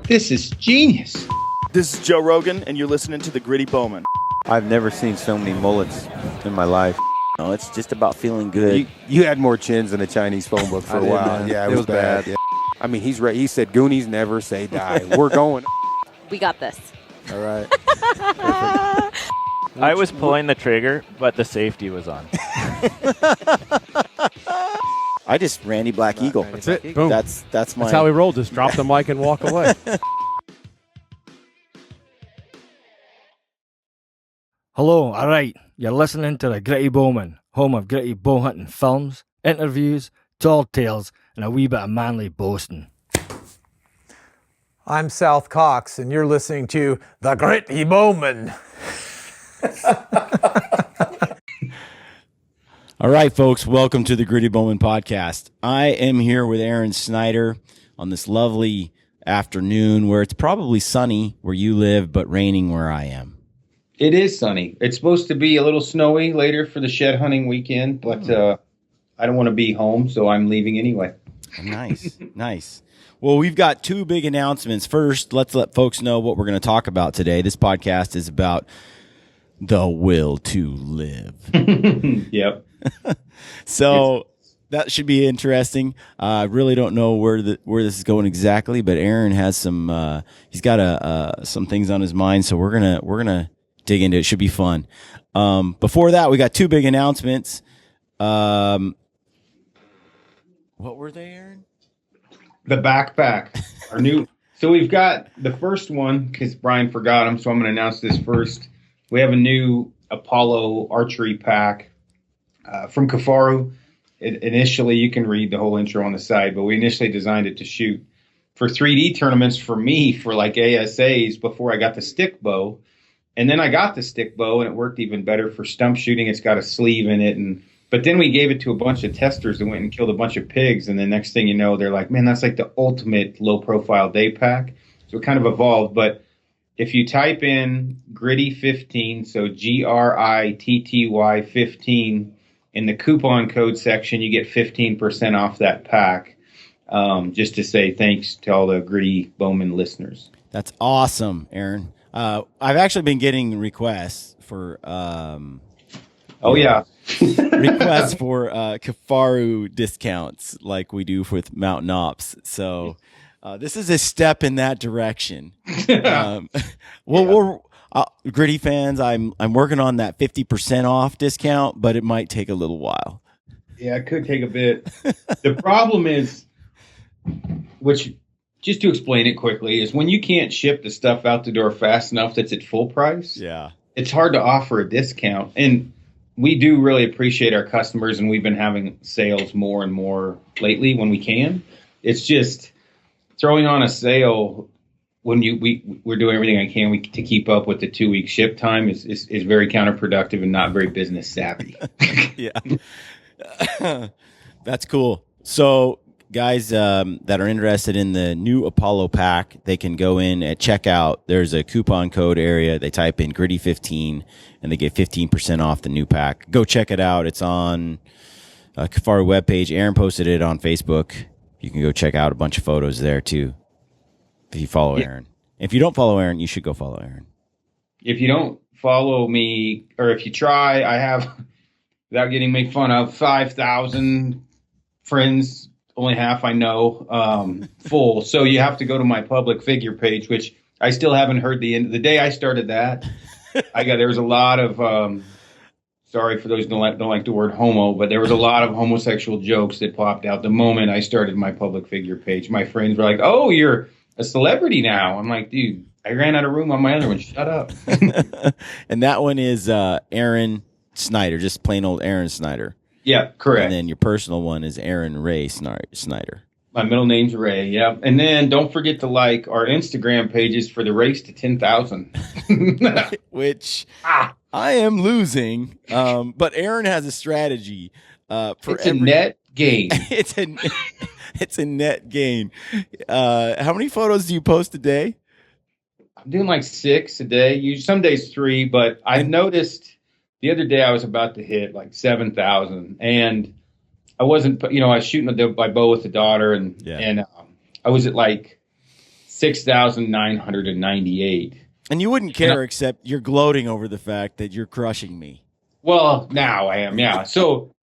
This is genius. This is Joe Rogan, and you're listening to the Gritty Bowmen. I've never seen so many mullets in my life. No, it's just about feeling good. You had more chins than a Chinese phone book for a while. Man. Yeah, it was bad. Yeah. I mean, he's right. He said, Goonies never say die. We're going. We got this. All right. I was pulling the trigger, but the safety was on. I just Randy Black Eagle. That's it. Boom. That's my. That's how we roll. Just drop the mic and walk away. Hello, all right. You're listening to the Gritty Bowmen, home of gritty bow hunting films, interviews, tall tales, and a wee bit of manly boasting. I'm South Cox, and you're listening to the Gritty Bowmen. All right, folks, welcome to the Gritty Bowmen podcast. I am here with Aron Snyder on this lovely afternoon where it's probably sunny where you live, but raining where I am. It is sunny. It's supposed to be a little snowy later for the shed hunting weekend, but I don't want to be home, so I'm leaving anyway. Nice, nice. Well, we've got two big announcements. First, let's let folks know what we're going to talk about today. This podcast is about the will to live. Yep. So that should be interesting. I really don't know where this is going exactly, but Aron has some. He's got some things on his mind, so we're gonna dig into it. Should be fun. Before that, we got two big announcements. What were they, Aron? The backpack, our new. So we've got the first one because Brian forgot them, so I'm going to announce this first. We have a new Apollo archery pack from Cafaro. Initially, you can read the whole intro on the side, but we initially designed it to shoot for 3D tournaments for me for like ASAs before I got the stick bow. And then I got the stick bow, and it worked even better for stump shooting. It's got a sleeve in it, but then we gave it to a bunch of testers that went and killed a bunch of pigs. And the next thing you know, they're like, man, that's like the ultimate low-profile day pack. So it kind of evolved. But if you type in Gritty 15, so GRITTY 15, in the coupon code section, you get 15% off that pack. Just to say thanks to all the Gritty Bowmen listeners. That's awesome, Aron. I've actually been getting requests for requests for Cafaro discounts like we do with Mountain Ops. So this is a step in that direction. We're Gritty fans. I'm working on that 50% off discount, but it might take a little while. Yeah, it could take a bit. The problem is, which just to explain it quickly, is when you can't ship the stuff out the door fast enough that's at full price. Yeah, it's hard to offer a discount. And we do really appreciate our customers, and we've been having sales more and more lately when we can. It's just throwing on a sale when we're doing everything I can to keep up with the 2-week ship time is very counterproductive and not very business savvy. Yeah, that's cool. So guys that are interested in the new Apollo pack, they can go in at checkout. There's a coupon code area. They type in Gritty 15 and they get 15% off the new pack. Go check it out. It's on Cafaro webpage. Aron posted it on Facebook. You can go check out a bunch of photos there too. If you follow Aron. If you don't follow Aron, you should go follow Aron. If you don't follow me, or if you try, I have, without getting made fun of, 5,000 friends. Only half I know full. So you have to go to my public figure page, which I still haven't heard the end. The day I started that, there was a lot of, sorry for those who don't like the word homo, but there was a lot of homosexual jokes that popped out the moment I started my public figure page. My friends were like, oh, you're a celebrity now. I'm like, dude, I ran out of room on my other one. Shut up. And that one is Aron Snyder, just plain old Aron Snyder. Yeah, correct. And then your personal one is Aron Ray Snyder. My middle name's Ray, yeah. And then don't forget to like our Instagram pages for the race to 10,000. Which I am losing, but Aron has a strategy. It's a net gain. It's a net gain. How many photos do you post a day? I'm doing like 6 a day. Some days 3, but I noticed the other day I was about to hit like 7,000, and I wasn't, I was shooting my bow with the daughter, and I was at like 6,998. And you wouldn't care, except you're gloating over the fact that you're crushing me. Well, now I am, yeah. So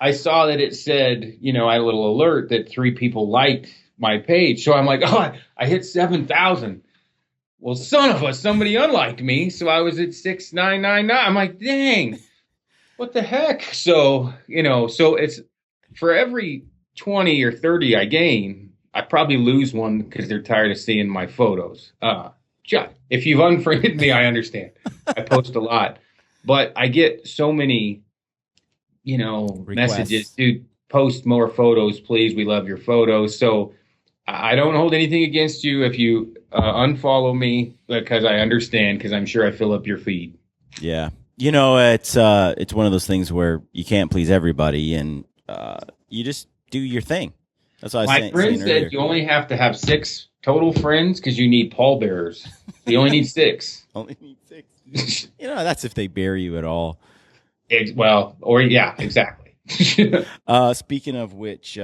I saw that it said, I had a little alert that 3 people liked my page. So I'm like, oh, I hit 7,000. Well, son of a, somebody unliked me. So I was at 6,999. I'm like, dang, what the heck? So, so it's for every 20 or 30 I gain, I probably lose one because they're tired of seeing my photos. If you've unfriended me, I understand. I post a lot. But I get so many, messages, dude, post more photos, please. We love your photos. So I don't hold anything against you if you unfollow me, because I understand, because I'm sure I fill up your feed. Yeah. It's one of those things where you can't please everybody, and you just do your thing. That's what I was saying. My friend said you only have to have 6 total friends because you need pallbearers. You only need 6. Only need 6. That's if they bury you at all. Exactly. Speaking of which,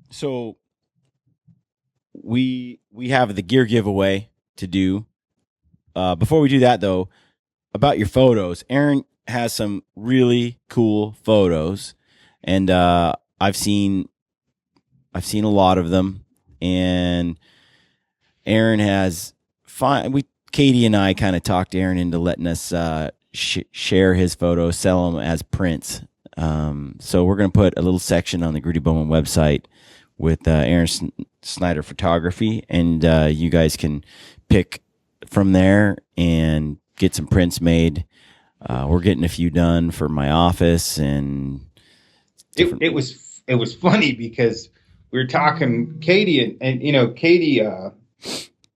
so we have the gear giveaway to do. Before we do that, though, about your photos, Aaron has some really cool photos, and I've seen a lot of them, and Aaron has Katie and I kind of talked Aaron into letting us share his photos, sell them as prints. So we're going to put a little section on the Gritty Bowmen website with Aron Snyder photography, and you guys can pick from there and get some prints made. We're getting a few done for my office, and it was funny because we were talking Katie, and Katie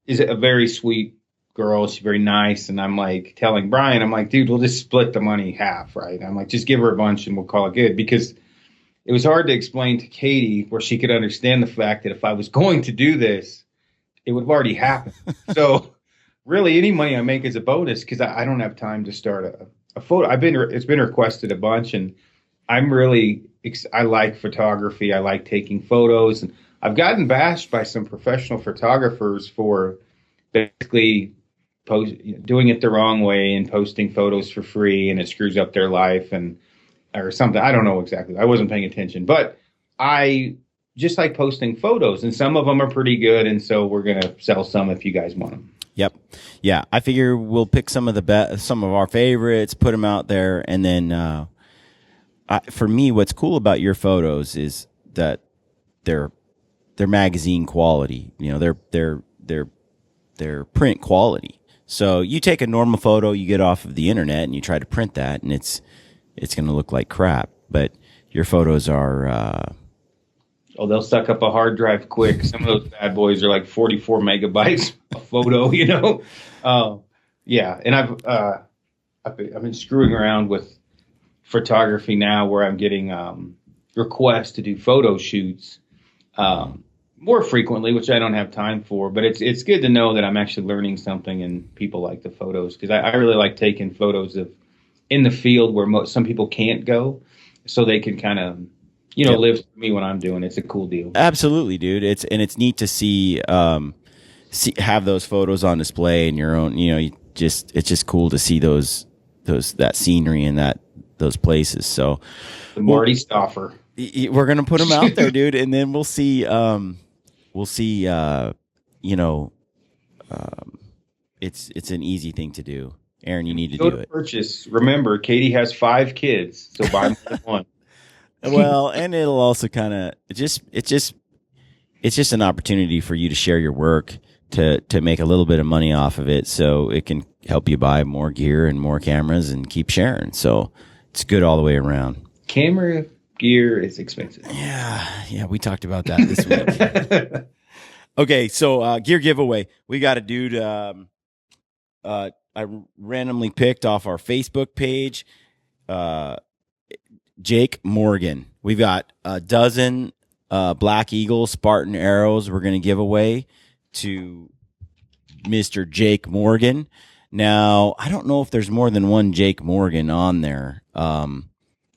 is a very sweet girl. She's very nice, and I'm like telling Brian, I'm like, dude, we'll just split the money half, right? I'm like, just give her a bunch and we'll call it good, because it was hard to explain to Katie where she could understand the fact that if I was going to do this, it would have already happened. So really, any money I make is a bonus, because I don't have time to start a photo. It's been requested a bunch, and I like photography. I like taking photos, and I've gotten bashed by some professional photographers for basically doing it the wrong way and posting photos for free, and it screws up their life or something. I don't know exactly. I wasn't paying attention, but I just like posting photos, and some of them are pretty good, and so we're gonna sell some if you guys want them. Yep. Yeah, I figure we'll pick some of our favorites, put them out there, and then for me, what's cool about your photos is that they're magazine quality. They're print quality. So you take a normal photo you get off of the internet and you try to print that, and it's going to look like crap. But your photos are they'll suck up a hard drive quick. Some of those bad boys are like 44 megabytes a photo, yeah. And I've been screwing around with photography now, where I'm getting requests to do photo shoots more frequently, which I don't have time for. But it's good to know that I'm actually learning something, and people like the photos, because I really like taking photos of in the field where some people can't go, so they can kind of live with me when I'm doing it. It's a cool deal. Absolutely, dude. It's neat to see have those photos on display in your own. It's just cool to see that scenery and those places. So the Marty Stauffer. We're gonna put them out there, dude, and then we'll see. It's an easy thing to do. Aaron, you need to do it. Purchase. Remember, Katie has 5 kids, so buy more than one. Well, and it'll also kind of it's just an opportunity for you to share your work, to make a little bit of money off of it, so it can help you buy more gear and more cameras and keep sharing. So it's good all the way around. Camera gear is expensive. Yeah, we talked about that this week. Okay, so gear giveaway. We got a dude I randomly picked off our Facebook page, Jake Morgan. We've got a dozen Black Eagle Spartan arrows we're going to give away to Mr. Jake Morgan. Now, I don't know if there's more than one Jake Morgan on there,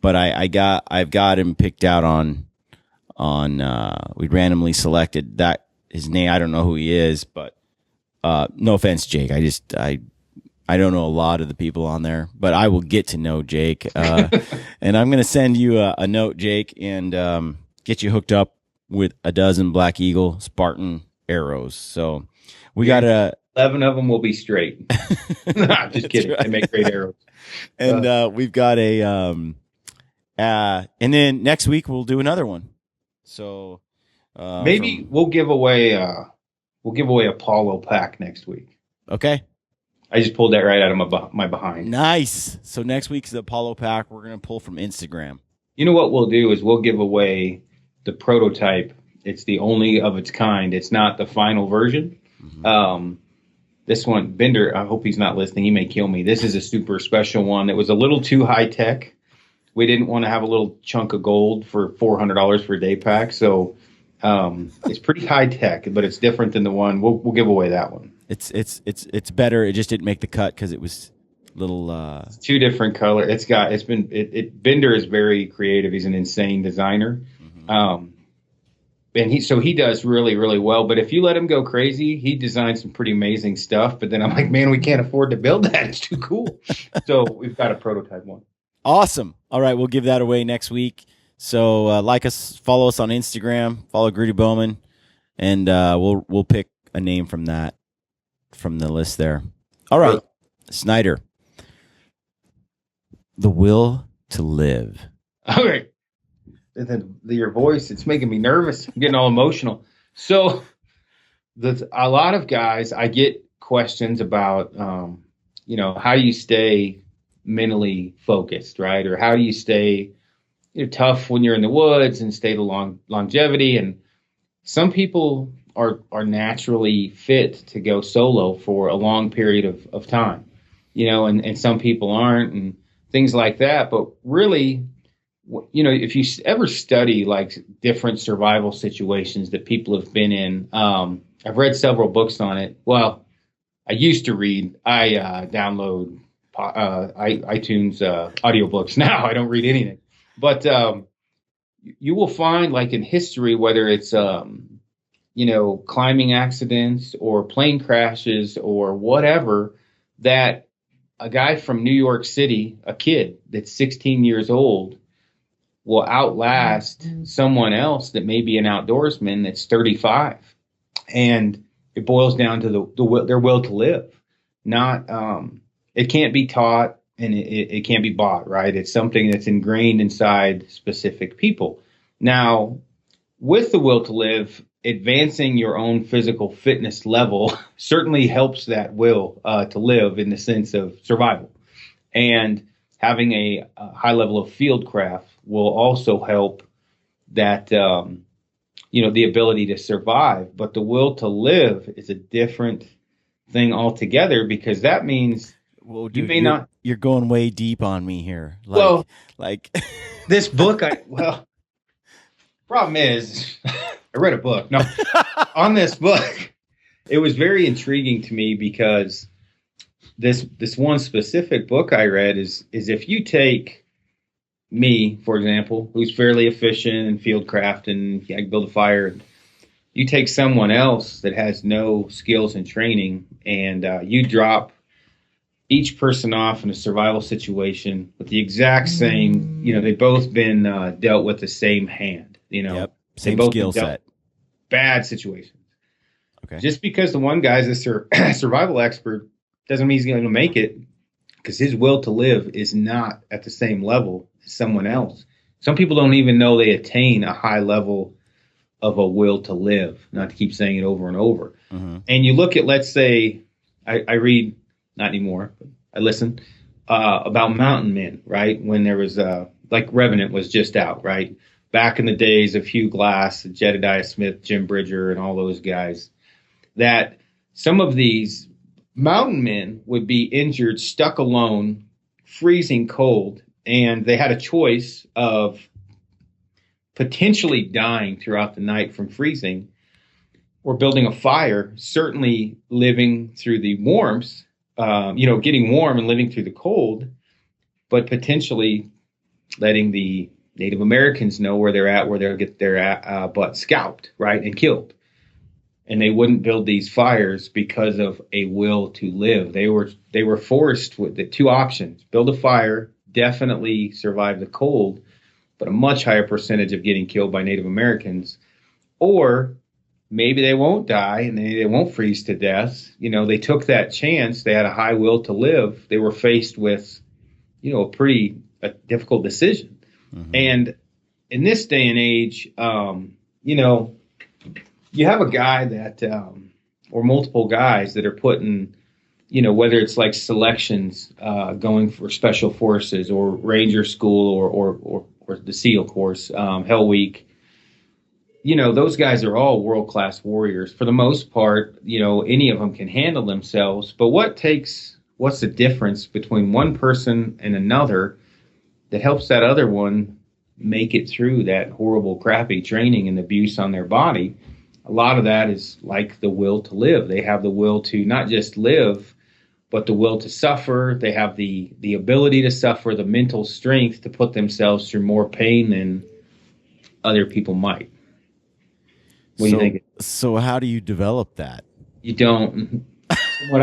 but I've got him picked out on we randomly selected that his name. I don't know who he is, but no offense, Jake. I don't know a lot of the people on there, but I will get to know Jake. And I'm going to send you a note, Jake, and get you hooked up with a dozen Black Eagle Spartan arrows. So we got 11 of them will be straight. Nah, just kidding. Right. They make great arrows. And we've got and then next week we'll do another one. So maybe we'll give away a Apollo pack next week. Okay. I just pulled that right out of my behind. Nice. So next week's the Apollo pack. We're going to pull from Instagram. You know what we'll do is we'll give away the prototype. It's the only of its kind. It's not the final version. Mm-hmm. This one, Bender, I hope he's not listening. He may kill me. This is a super special one. It was a little too high tech. We didn't want to have a little chunk of gold for $400 for a day pack. So it's pretty high tech, but it's different than the one. We'll give away that one. It's better. It just didn't make the cut because it was little. It's two different color. Bender is very creative. He's an insane designer, and he does really, really well. But if you let him go crazy, he designs some pretty amazing stuff. But then I'm like, man, we can't afford to build that. It's too cool. So we've got a prototype one. Awesome. All right, we'll give that away next week. So like us, follow us on Instagram, follow Gritty Bowmen, and we'll pick a name from the list there. All right, Snyder. The will to live. All right. Your voice, it's making me nervous. I'm getting all emotional. So a lot of guys, I get questions about, how do you stay mentally focused, right? Or how do you stay tough when you're in the woods and stay the longevity? And some people are naturally fit to go solo for a long period of time, and some people aren't and things like that. But really, if you ever study like different survival situations that people have been in, I've read several books on it. Well, I used to read. I download iTunes audiobooks now. I don't read anything. But you will find, like in history, whether it's climbing accidents or plane crashes or whatever, that a guy from New York City, a kid that's 16 years old, will outlast someone else that may be an outdoorsman that's 35. And it boils down to their will to live. Not it can't be taught and it can't be bought, right? It's something that's ingrained inside specific people. Now, with the will to live, advancing your own physical fitness level certainly helps that will to live in the sense of survival. And having a high level of fieldcraft will also help that, the ability to survive. But the will to live is a different thing altogether, because that means you're going way deep on me here. This book, problem is, I read a book. No, on this book, it was very intriguing to me because this one specific book I read is if you take me, for example, who's fairly efficient in fieldcraft and I can build a fire, you take someone else that has no skills and training, and you drop each person off in a survival situation with the exact same, they've both been dealt with the same hand, Yep. Same skill set. Bad situations. Okay. Just because the one guy's a survival expert doesn't mean he's going to make it, because his will to live is not at the same level as someone else. Some people don't even know they attain a high level of a will to live, not to keep saying it over and over. Mm-hmm. And you look at, let's say, I read, not anymore, but I listen, about mountain men, right? When there was, like Revenant was just out, right? Back in the days of Hugh Glass, Jedediah Smith, Jim Bridger, and all those guys, that some of these mountain men would be injured, stuck alone, freezing cold, and they had a choice of potentially dying throughout the night from freezing or building a fire, certainly living through the warmth, getting warm and living through the cold, but potentially letting the Native Americans know where they're at, where they'll get their butt scalped, right, and killed. And they wouldn't build these fires because of a will to live. They were forced with the two options: build a fire, definitely survive the cold, but a much higher percentage of getting killed by Native Americans, or maybe they won't die and they won't freeze to death. They took that chance. They had a high will to live. They were faced with, a pretty difficult decision. Mm-hmm. And in this day and age, you have a guy that, or multiple guys that are putting, whether it's like selections going for special forces or Ranger School or the SEAL course, Hell Week. Those guys are all world-class warriors. For the most part, any of them can handle themselves. But what's the difference between one person and another that helps that other one make it through that horrible, crappy training and abuse on their body? A lot of that is like the will to live. They have the will to not just live, but the will to suffer. They have the ability to suffer, the mental strength to put themselves through more pain than other people might. What do you think? So how do you develop that? You don't. From what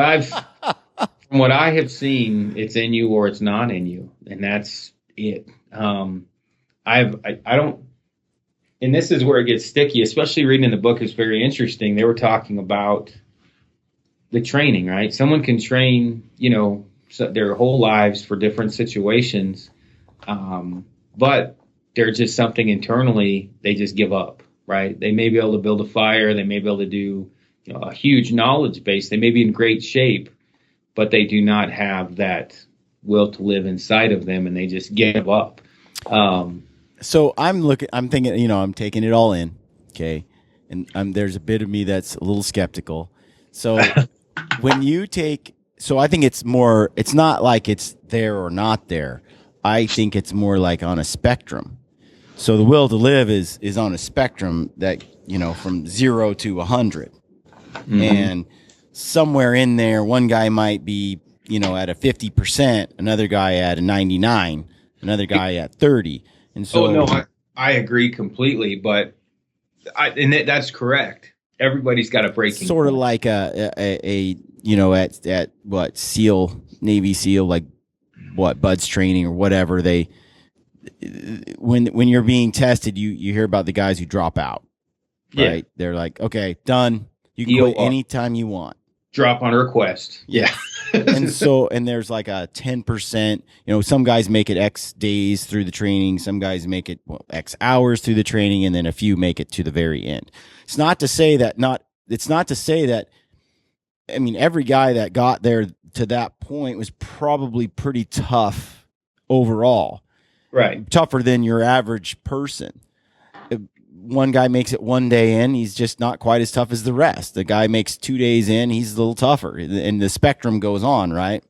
I have seen, it's in you or it's not in you, and that's it. I don't. And this is where it gets sticky, especially reading in the book is very interesting. They were talking about the training, right? Someone can train, their whole lives for different situations, but there's just something internally they just give up, right? They may be able to build a fire. They may be able to do a huge knowledge base. They may be in great shape, but they do not have that will to live inside of them, and they just give up. So I'm thinking, I'm taking it all in, okay? And there's a bit of me that's a little skeptical. So I think it's not like it's there or not there. I think it's more like on a spectrum. So the will to live is on a spectrum that, from 0 to 100. Mm-hmm. And somewhere in there, one guy might be, at a 50%, another guy at a 99, another guy at 30. And so, I agree completely, but that's correct. Everybody's got a breaking sort of point. like at what Navy SEAL, like what Bud's training or whatever. They when you're being tested, you hear about the guys who drop out. Right? Yeah. They're like, okay, done. You can quit anytime you want. Drop on request. Yeah. and there's like a 10%, some guys make it X days through the training. Some guys make it X hours through the training, and then a few make it to the very end. It's not to say that every guy that got there to that point was probably pretty tough overall. Right. Tougher than your average person. One guy makes it one day in, he's just not quite as tough as the rest. The guy makes 2 days in, he's a little tougher, and the spectrum goes on, right?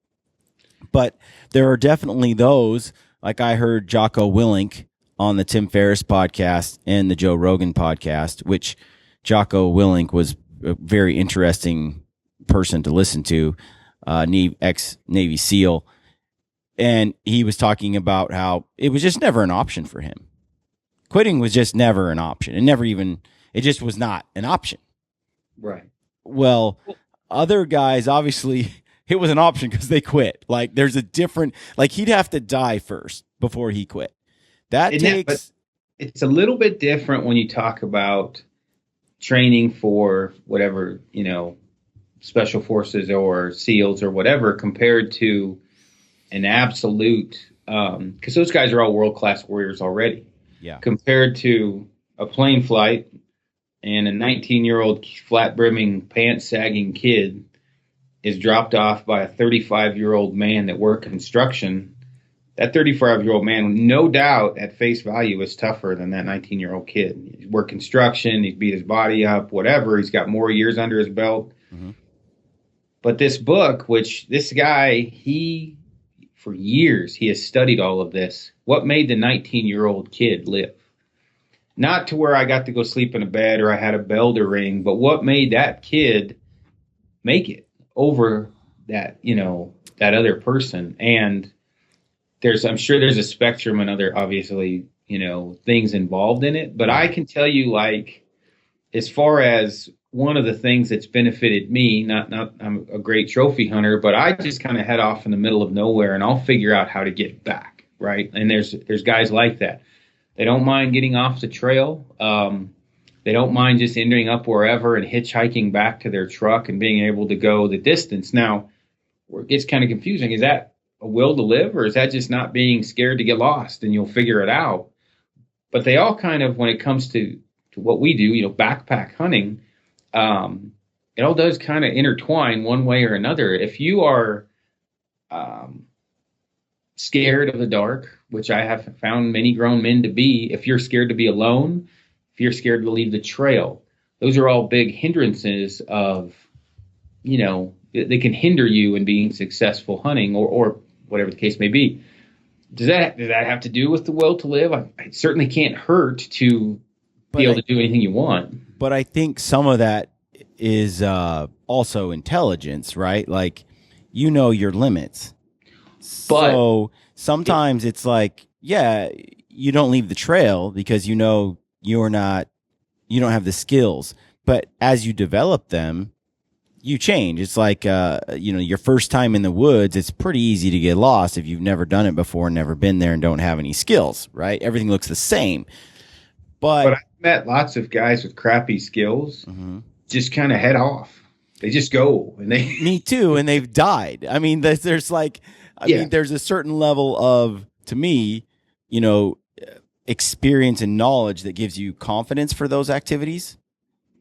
But there are definitely those, like I heard Jocko Willink on the Tim Ferriss podcast and the Joe Rogan podcast, which Jocko Willink was a very interesting person to listen to, ex-Navy SEAL, and he was talking about how it was just never an option for him. Quitting was just never an option. It just was not an option. Right. Well, other guys, obviously, it was an option because they quit. Like, there's a different, like, he'd have to die first before he quit. But it's a little bit different when you talk about training for whatever, special forces or SEALs or whatever, compared to an absolute, because those guys are all world-class warriors already. Yeah. Compared to a plane flight and a 19-year-old flat-brimming, pants-sagging kid is dropped off by a 35-year-old man that worked construction. That 35-year-old man, no doubt, at face value, is tougher than that 19-year-old kid. He's worked construction. He's beat his body up, whatever. He's got more years under his belt. Mm-hmm. But this book, which this guy, for years, he has studied all of this. What made the 19-year-old kid live? Not to where I got to go sleep in a bed or I had a bell to ring, but what made that kid make it over that, that other person? And I'm sure there's a spectrum and other, obviously, things involved in it. But I can tell you, like, as far as one of the things that's benefited me, not I'm a great trophy hunter, but I just kind of head off in the middle of nowhere and I'll figure out how to get back, right? And there's guys like that. They don't mind getting off the trail. They don't mind just ending up wherever and hitchhiking back to their truck and being able to go the distance. Now, where it gets kind of confusing, is that a will to live, or is that just not being scared to get lost and you'll figure it out? But they all kind of, when it comes to what we do, backpack hunting, it all does kind of intertwine one way or another. If you are scared of the dark, which I have found many grown men to be, if you're scared to be alone, if you're scared to leave the trail, those are all big hindrances of, they can hinder you in being successful hunting or whatever the case may be. Does that have to do with the will to live? It certainly can't hurt to be able to do anything you want. But I think some of that is also intelligence, right? Like, your limits. But so sometimes it's like, you don't leave the trail because you don't have the skills. But as you develop them, you change. It's like, your first time in the woods, it's pretty easy to get lost if you've never done it before, never been there, and don't have any skills, right? Everything looks the same. But I've met lots of guys with crappy skills just kind of head off. They just go. Me too, and they've died. I mean, there's a certain level of, to me, experience and knowledge that gives you confidence for those activities.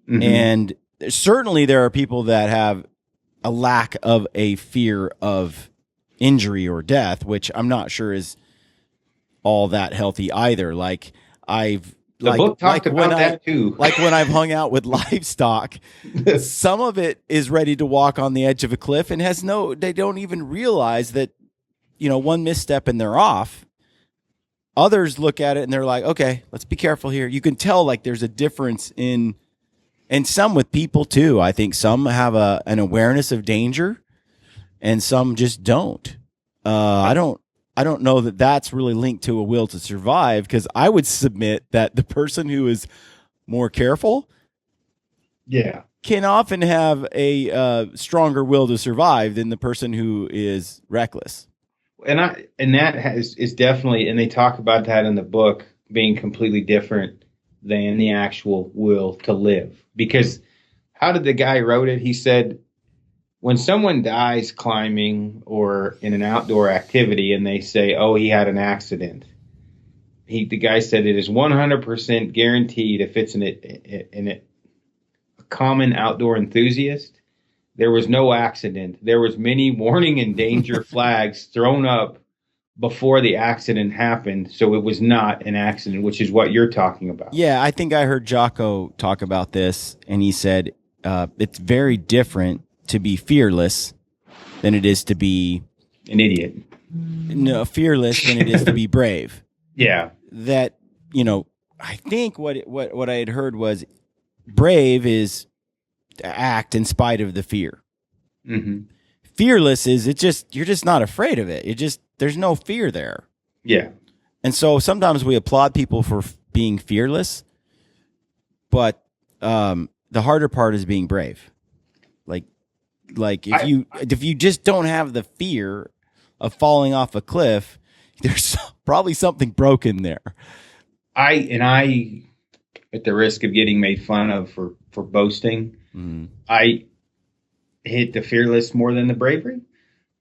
Mm-hmm. And certainly there are people that have a lack of a fear of injury or death, which I'm not sure is all that healthy either. Like the book talked about that too. Like when I've hung out with livestock, some of it is ready to walk on the edge of a cliff and they don't even realize that, one misstep and they're off. Others look at it and they're like, okay, let's be careful here. You can tell like there's a difference and some with people too. I think some have an awareness of danger and some just don't. I don't know that that's really linked to a will to survive, because I would submit that the person who is more careful can often have a stronger will to survive than the person who is reckless. And that is definitely, and they talk about that in the book, being completely different than the actual will to live. Because how did the guy wrote it? He said, when someone dies climbing or in an outdoor activity and they say, oh, he had an accident, the guy said it is 100% guaranteed, if it's a common outdoor enthusiast, there was no accident. There was many warning and danger flags thrown up before the accident happened, so it was not an accident, which is what you're talking about. Yeah, I think I heard Jocko talk about this, and he said it's very different to be fearless than it is to be an idiot. No, fearless than it is to be brave. Yeah. That, I think what I had heard was brave is to act in spite of the fear. Mm-hmm. Fearless is you're just not afraid of it. There's no fear there. Yeah. And so sometimes we applaud people for being fearless, but the harder part is being brave. Like if you just don't have the fear of falling off a cliff, there's probably something broken there. I at the risk of getting made fun of for boasting, I hit the fearless more than the bravery,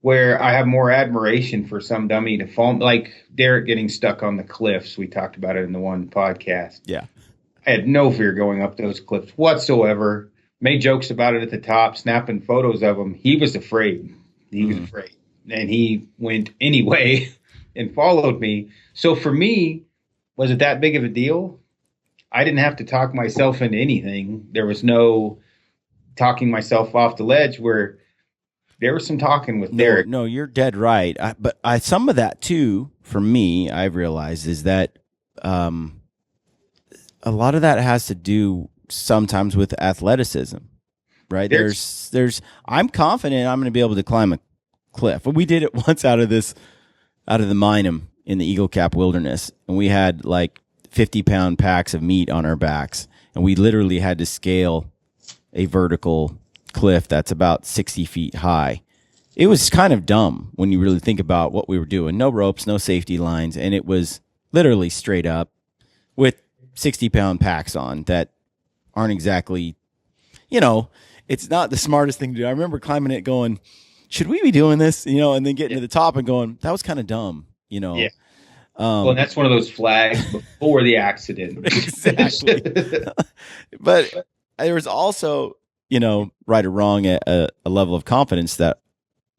where I have more admiration for some dummy to fall, like Derek getting stuck on the cliffs. We talked about it in the one podcast. Yeah. I had no fear going up those cliffs whatsoever. Made jokes about it at the top, snapping photos of him. He was afraid. He was afraid. And he went anyway and followed me. So for me, was it that big of a deal? I didn't have to talk myself into anything. There was no talking myself off the ledge, where there was some talking with Derek. No, you're dead right. But some of that too, for me, I've realized is that a lot of that has to do sometimes with athleticism, right? There's I'm confident I'm going to be able to climb a cliff. We did it once out of this out of the Minam in the Eagle Cap Wilderness, and we had like 50-pound packs of meat on our backs, and we literally had to scale a vertical cliff that's about 60 feet high. It was kind of dumb when you really think about what we were doing. No ropes, no safety lines, and it was literally straight up with 60-pound packs on that aren't exactly, it's not the smartest thing to do. I remember climbing it going, should we be doing this? And then getting to the top and going, that was kind of dumb, Yeah. Well, that's one of those flags before the accident. Exactly. But there was also, right or wrong, a level of confidence that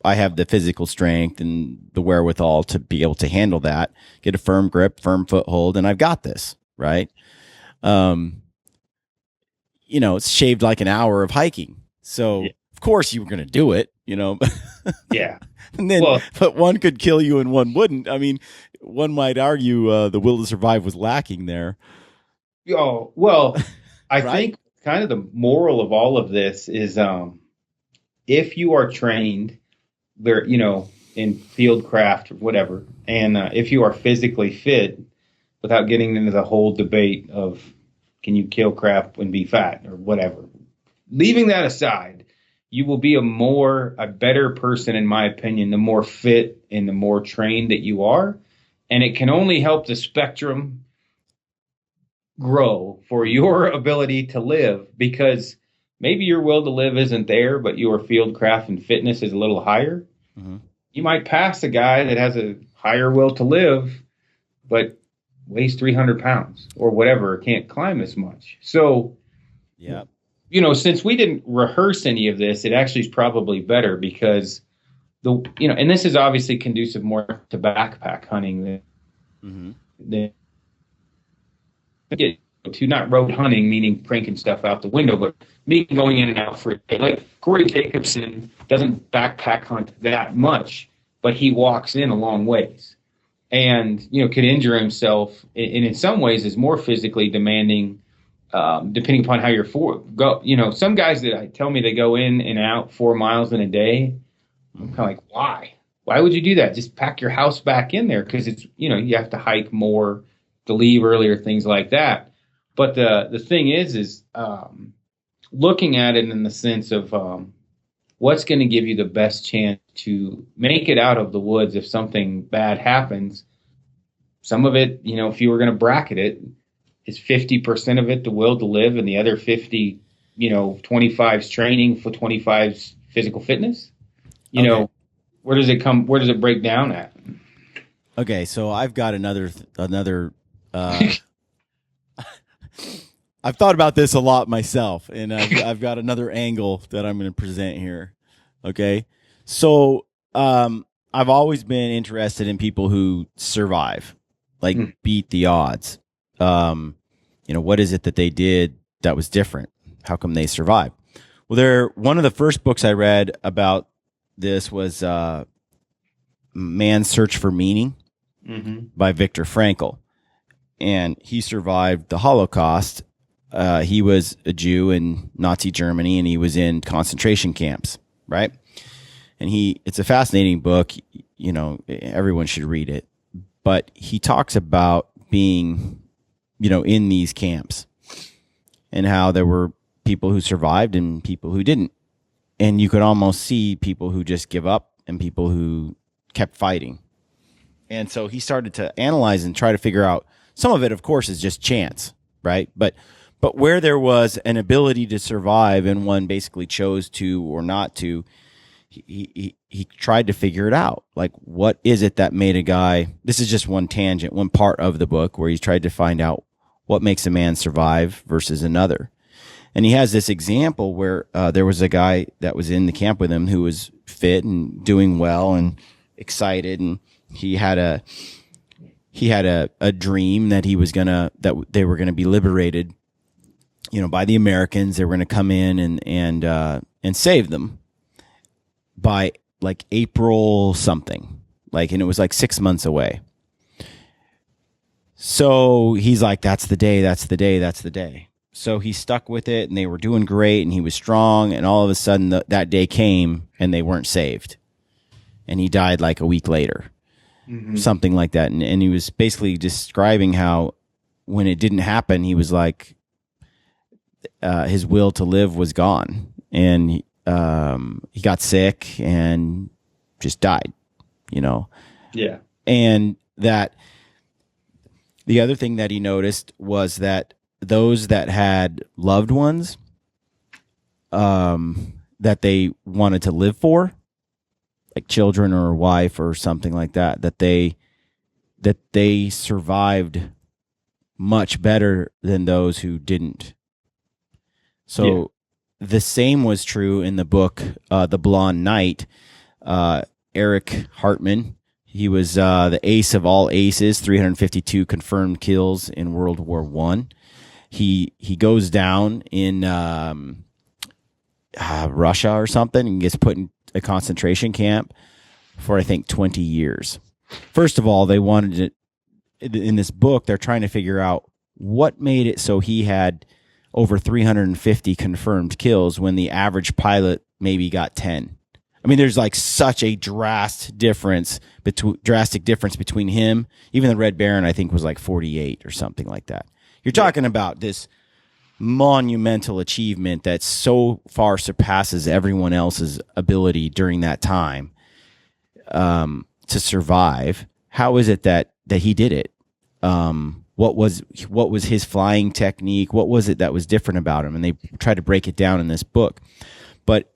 I have the physical strength and the wherewithal to be able to handle that, get a firm grip, firm foothold, and I've got this, right? It's shaved like an hour of hiking. So, Of course you were going to do it, Yeah. And then, but one could kill you and one wouldn't. I mean, one might argue the will to survive was lacking there. Oh, well, I Right? think kind of the moral of all of this is if you are trained there, in fieldcraft or whatever, and if you are physically fit, without getting into the whole debate of can you kill crap and be fat or whatever, leaving that aside, you will be a better person, in my opinion, the more fit and the more trained that you are. And it can only help the spectrum grow for your ability to live, because maybe your will to live isn't there, but your fieldcraft and fitness is a little higher. Mm-hmm. You might pass a guy that has a higher will to live, but weighs 300 pounds or whatever, can't climb as much. So, Yeah. Since we didn't rehearse any of this, it actually is probably better because and this is obviously conducive more to backpack hunting than to not road hunting, meaning cranking stuff out the window, but me going in and out for a day. Like Corey Jacobson doesn't backpack hunt that much, but he walks in a long ways and, could injure himself and in some ways is more physically demanding, depending upon how you're go. Some guys that tell me they go in and out 4 miles in a day. I'm kind of like, why? Why would you do that? Just pack your house back in there because it's, you have to hike more, to leave earlier, things like that. But the thing is looking at it in the sense of what's going to give you the best chance to make it out of the woods if something bad happens. Some of it, if you were going to bracket it, is 50% of it the will to live, and the other 50, 25's training for 25's physical fitness. Where does it come? Where does it break down at? Okay, so I've got another. I've thought about this a lot myself, and I've got another angle that I'm going to present here. Okay, so I've always been interested in people who survive, like beat the odds. What is it that they did that was different? How come they survived? Well, one of the first books I read about this was Man's Search for Meaning by Viktor Frankl. And he survived the Holocaust. He was a Jew in Nazi Germany, and he was in concentration camps, right? And it's a fascinating book. Everyone should read it. But he talks about being, in these camps and how there were people who survived and people who didn't. And you could almost see people who just give up and people who kept fighting. And so he started to analyze and try to figure out, some of it, of course, is just chance, right? But where there was an ability to survive and one basically chose to or not to, he tried to figure it out. Like, what is it that made a guy? This is just one tangent, one part of the book where he's tried to find out what makes a man survive versus another. And he has this example where there was a guy that was in the camp with him who was fit and doing well and excited, and he had a dream that that they were gonna be liberated, by the Americans. They were gonna come in and save them by like April something, and it was like 6 months away. So he's like, that's the day, that's the day, that's the day. So he stuck with it, and they were doing great, and he was strong, and all of a sudden that day came, and they weren't saved. And he died like a week later. something like that. And he was basically describing how when it didn't happen, he was like, his will to live was gone, and he got sick and just died, Yeah. And that the other thing that he noticed was that those that had loved ones that they wanted to live for, like children or a wife or something like that, that they survived much better than those who didn't. So the same was true in the book, The Blonde Knight. Eric Hartman, he was the ace of all aces, 352 confirmed kills in World War I. He goes down in Russia or something and gets put in a concentration camp for, I think, 20 years. First of all, they wanted it, in this book, they're trying to figure out what made it so he had over 350 confirmed kills when the average pilot maybe got 10. I mean, there's like such a drastic difference between him. Even the Red Baron, I think, was like 48 or something like that. You're talking about this monumental achievement that so far surpasses everyone else's ability during that time to survive. How is it that he did it? What was his flying technique? What was it that was different about him? And they try to break it down in this book. But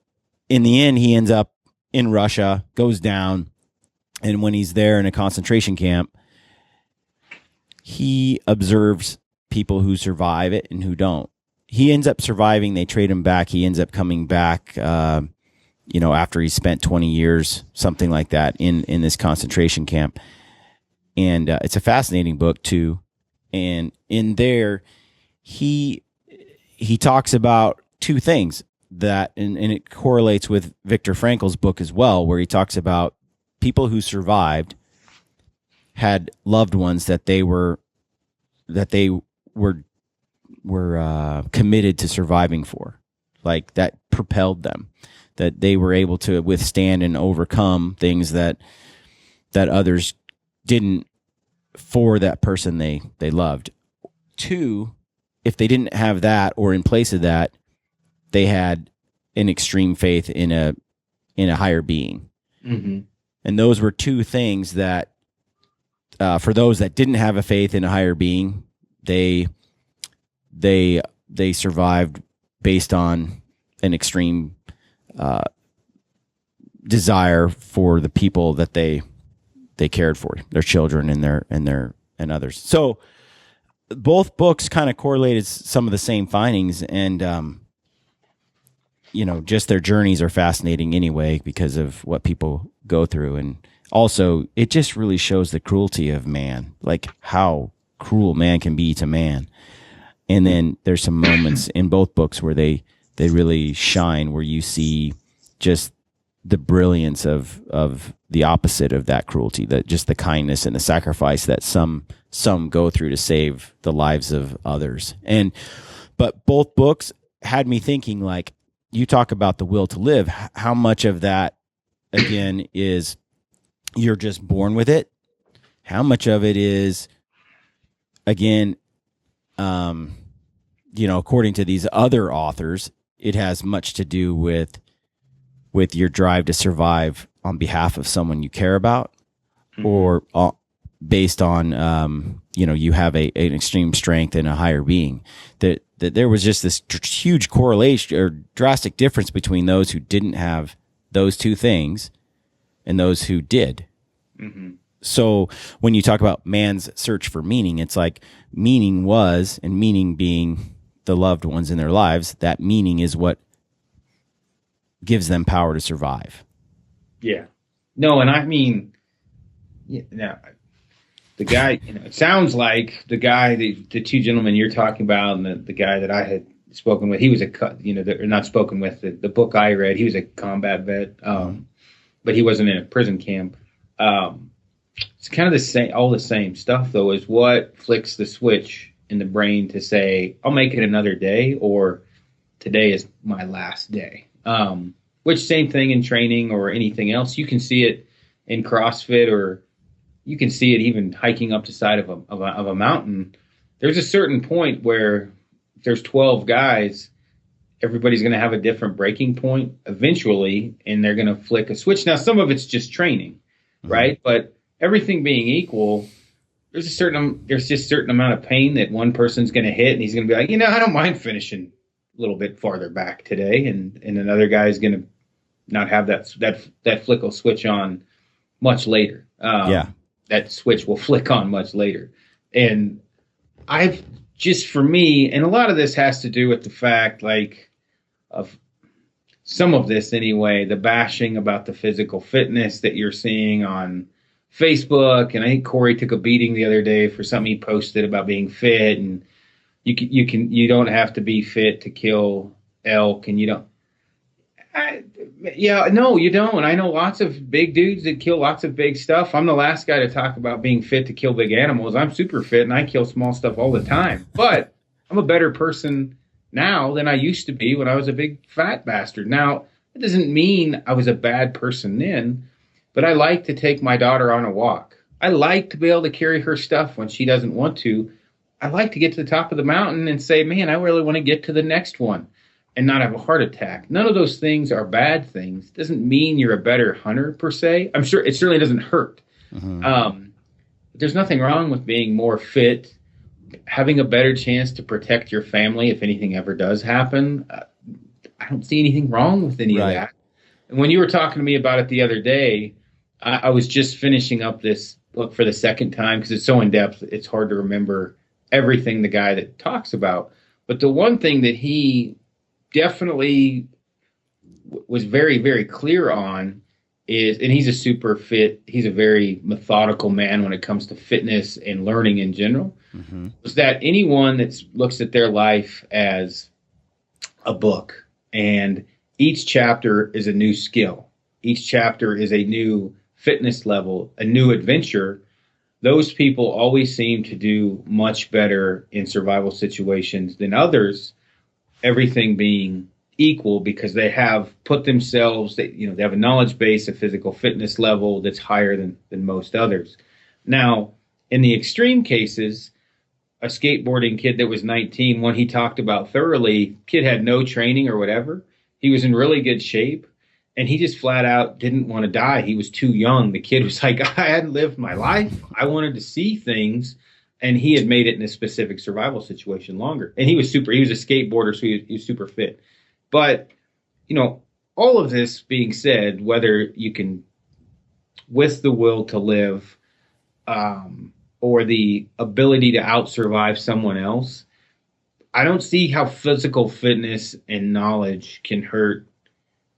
in the end, he ends up in Russia, goes down, and when he's there in a concentration camp, he observes people who survive it and who don't. He ends up surviving. They trade him back. He ends up coming back, after he spent 20 years, something like that, in this concentration camp. And it's a fascinating book too. And in there, he talks about two things that, and it correlates with Viktor Frankl's book as well, where he talks about people who survived had loved ones that they were committed to surviving for, like that propelled them, that they were able to withstand and overcome things that others didn't for that person they loved. Two, if they didn't have that, or in place of that, they had an extreme faith in a higher being. Mm-hmm. And those were two things that, for those that didn't have a faith in a higher being, they survived based on an extreme desire for the people that they cared for, their children and others. So both books kind of correlated some of the same findings, and just their journeys are fascinating anyway because of what people go through, and also it just really shows the cruelty of man, like how cruel man can be to man. And then there's some moments in both books where they really shine, where you see just the brilliance of the opposite of that cruelty, that just the kindness and the sacrifice that some go through to save the lives of others. But both books had me thinking, like, you talk about the will to live, how much of that again is you're just born with it? How much of it is, again, according to these other authors, it has much to do with your drive to survive on behalf of someone you care about, mm-hmm. or based on, you have an extreme strength and a higher being. That there was just this huge correlation or drastic difference between those who didn't have those two things and those who did. Mm-hmm. So when you talk about man's search for meaning, it's like meaning being the loved ones in their lives, that meaning is what gives them power to survive. Yeah. No, and I mean, now the guy, it sounds like the guy, the two gentlemen you're talking about, and the guy that I had spoken with, he was not spoken with, the book I read, he was a combat vet, but he wasn't in a prison camp. It's kind of the same stuff though, is what flicks the switch in the brain to say, I'll make it another day, or today is my last day. Which same thing in training or anything else. You can see it in CrossFit or you can see it even hiking up the side of a mountain. There's a certain point where if there's 12 guys, everybody's going to have a different breaking point eventually, and they're going to flick a switch. Now, some of it's just training, right? But everything being equal, there's just a certain amount of pain that one person's going to hit, and he's going to be like, I don't mind finishing a little bit farther back today, and another guy's going to not have that flick will switch on much later. That switch will flick on much later. And for me, and a lot of this has to do with the fact, like, of some of this anyway, the bashing about the physical fitness that you're seeing on Facebook. And I think Corey took a beating the other day for something he posted about being fit, and you don't have to be fit to kill elk, and you don't. No, you don't. I know lots of big dudes that kill lots of big stuff. I'm the last guy to talk about being fit to kill big animals. I'm super fit and I kill small stuff all the time. But I'm a better person now than I used to be when I was a big fat bastard. Now, it doesn't mean I was a bad person then, but I like to take my daughter on a walk. I like to be able to carry her stuff when she doesn't want to. I like to get to the top of the mountain and say, man, I really want to get to the next one and not have a heart attack. None of those things are bad things. Doesn't mean you're a better hunter per se. I'm sure it certainly doesn't hurt. There's nothing wrong with being more fit, having a better chance to protect your family if anything ever does happen. I don't see anything wrong with any of that. And when you were talking to me about it the other day, I was just finishing up this book for the second time because it's so in depth. It's hard to remember everything the guy that talks about. But the one thing that he definitely was very, very clear on is, and he's a very methodical man when it comes to fitness and learning in general, was that anyone that looks at their life as a book, and each chapter is a new skill, each chapter is a new fitness level, a new adventure, those people always seem to do much better in survival situations than others, everything being equal, because they have put themselves, they have a knowledge base, a physical fitness level that's higher than most others. Now, in the extreme cases, a skateboarding kid that was 19, when he talked about thoroughly, kid had no training or whatever. He was in really good shape, and he just flat out didn't want to die. He was too young. The kid was like, I hadn't lived my life. I wanted to see things. And he had made it in a specific survival situation longer. And he was a skateboarder, so he was super fit. But, all of this being said, whether you can, with the will to live, or the ability to out-survive someone else, I don't see how physical fitness and knowledge can hurt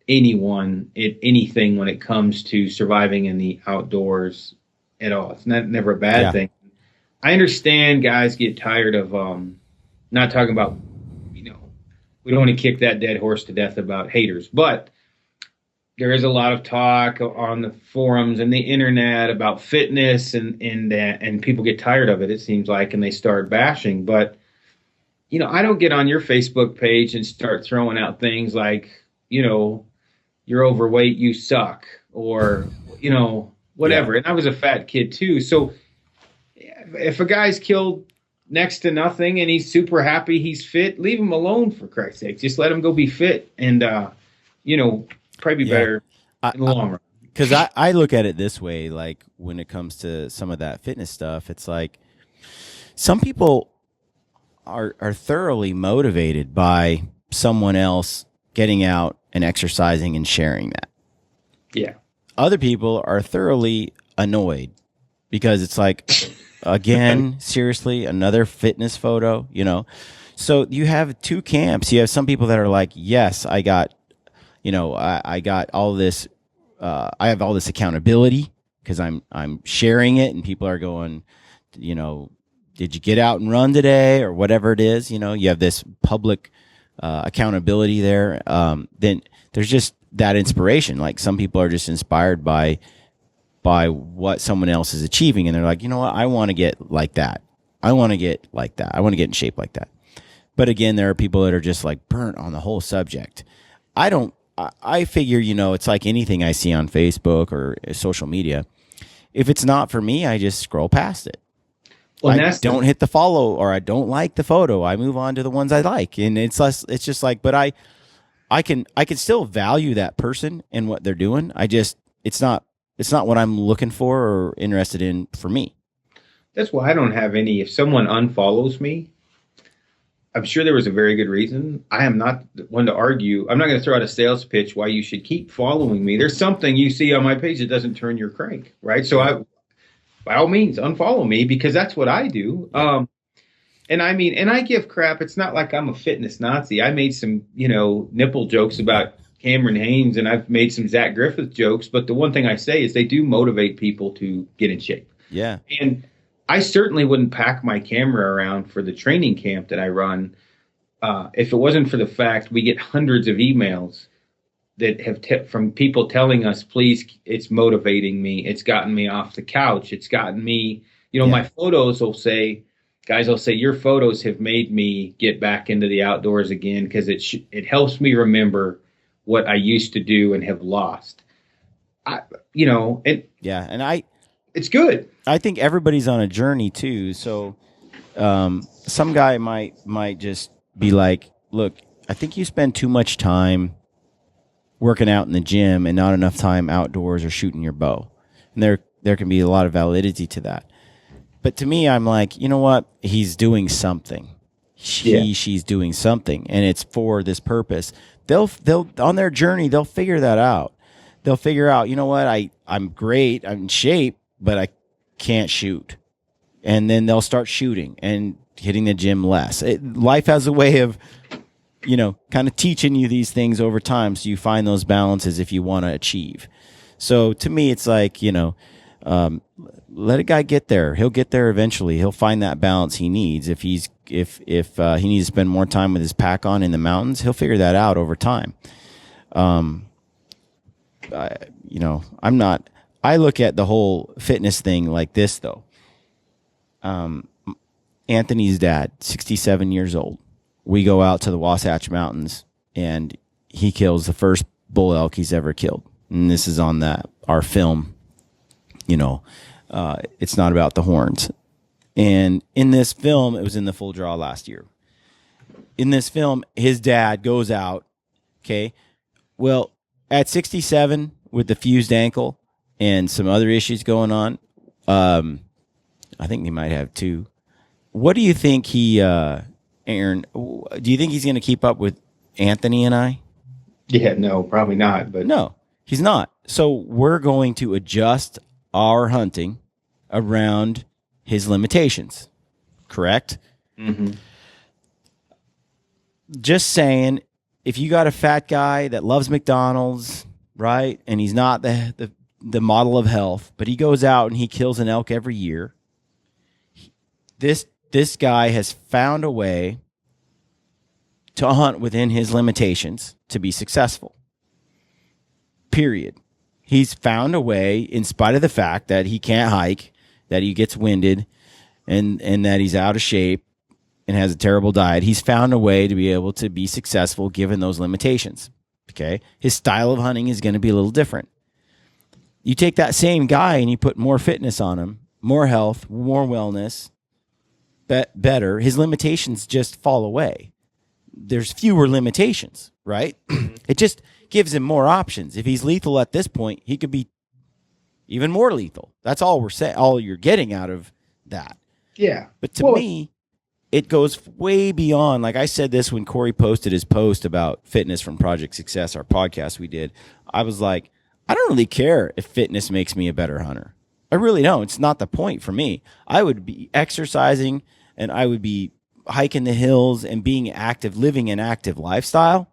anyone at anything when it comes to surviving in the outdoors at all. It's never a bad thing. I understand guys get tired of not talking about, we don't want to kick that dead horse to death about haters, but there is a lot of talk on the forums and the internet about fitness, and people get tired of it, it seems like, and they start bashing. But, I don't get on your Facebook page and start throwing out things like, you're overweight, you suck, or, whatever. And I was a fat kid too. So if a guy's killed next to nothing and he's super happy he's fit, leave him alone, for Christ's sake. Just let him go be fit, and probably be better in the long run. Because I look at it this way, like when it comes to some of that fitness stuff, it's like some people are thoroughly motivated by someone else getting out and exercising and sharing that. Yeah. Other people are thoroughly annoyed because it's like, again, seriously, another fitness photo, So you have two camps. You have some people that are like, yes, I got, I got all this, I have all this accountability because I'm sharing it, and people are going, did you get out and run today or whatever it is? You have this public accountability there. Then there's just that inspiration. Like some people are just inspired by what someone else is achieving, and they're like, what, I want to get like that. I want to get like that. I want to get in shape like that. But again, there are people that are just like burnt on the whole subject. I figure, it's like anything I see on Facebook or social media. if it's not for me, I just scroll past it. Well, I don't hit the follow, or I don't like the photo. I move on to the ones I like, and it's just like, but I can still value that person and what they're doing. It's not what I'm looking for or interested in for me. That's why I don't have any. If someone unfollows me, I'm sure there was a very good reason. I am not one to argue. I'm not going to throw out a sales pitch why you should keep following me. There's something you see on my page that doesn't turn your crank, right? So by all means, unfollow me, because that's what I do. And I give crap. It's not like I'm a fitness Nazi. I made some, nipple jokes about Cameron Haynes, and I've made some Zach Griffith jokes. But the one thing I say is they do motivate people to get in shape. Yeah. And I certainly wouldn't pack my camera around for the training camp that I run if it wasn't for the fact we get hundreds of emails that have from people telling us, please, it's motivating me. It's gotten me off the couch. It's gotten me, my photos will say, guys will say, your photos have made me get back into the outdoors again, because it helps me remember what I used to do and have lost. It's good. I think everybody's on a journey too. So some guy might just be like, look, I think you spend too much time working out in the gym and not enough time outdoors or shooting your bow. And there can be a lot of validity to that. But to me, I'm like, you know what? He's doing something. She's doing something, and it's for this purpose. They'll on their journey, they'll figure that out. They'll figure out, you know what? I'm great. I'm in shape, but I can't shoot. And then they'll start shooting and hitting the gym less. Life has a way of, kind of teaching you these things over time, so you find those balances if you want to achieve. So to me, it's like, let a guy get there. He'll get there eventually. He'll find that balance he needs. If he needs to spend more time with his pack on in the mountains, he'll figure that out over time. I look at the whole fitness thing like this, though. Anthony's dad, 67 years old. We go out to the Wasatch Mountains, and he kills the first bull elk he's ever killed. And this is on our film. It's not about the horns. And in this film, it was in the Full Draw last year. In this film, his dad goes out. Okay. Well, at 67 with the fused ankle and some other issues going on, I think he might have two. What do you think Aaron, do you think he's going to keep up with Anthony and I? Yeah, no, probably not. But no, he's not. So we're going to adjust our hunting around his limitations. Correct? Mm-hmm. Just saying, if you got a fat guy that loves McDonald's, right, and he's not the model of health, but he goes out and he kills an elk every year, this guy has found a way to hunt within his limitations to be successful. Period. He's found a way, in spite of the fact that he can't hike, that he gets winded, and that he's out of shape and has a terrible diet. He's found a way to be able to be successful given those limitations. Okay? His style of hunting is going to be a little different. You take that same guy and you put more fitness on him, more health, more wellness, better. His limitations just fall away. There's fewer limitations, right? It just gives him more options. If he's lethal at this point, he could be even more lethal. That's all we're saying. All you're getting out of that. Yeah. But to me, it goes way beyond. Like I said this when Corey posted his post about fitness from Project Success, our podcast we did. I was like, I don't really care if fitness makes me a better hunter. I really don't. It's not the point for me. I would be exercising and I would be hiking the hills and being active, living an active lifestyle,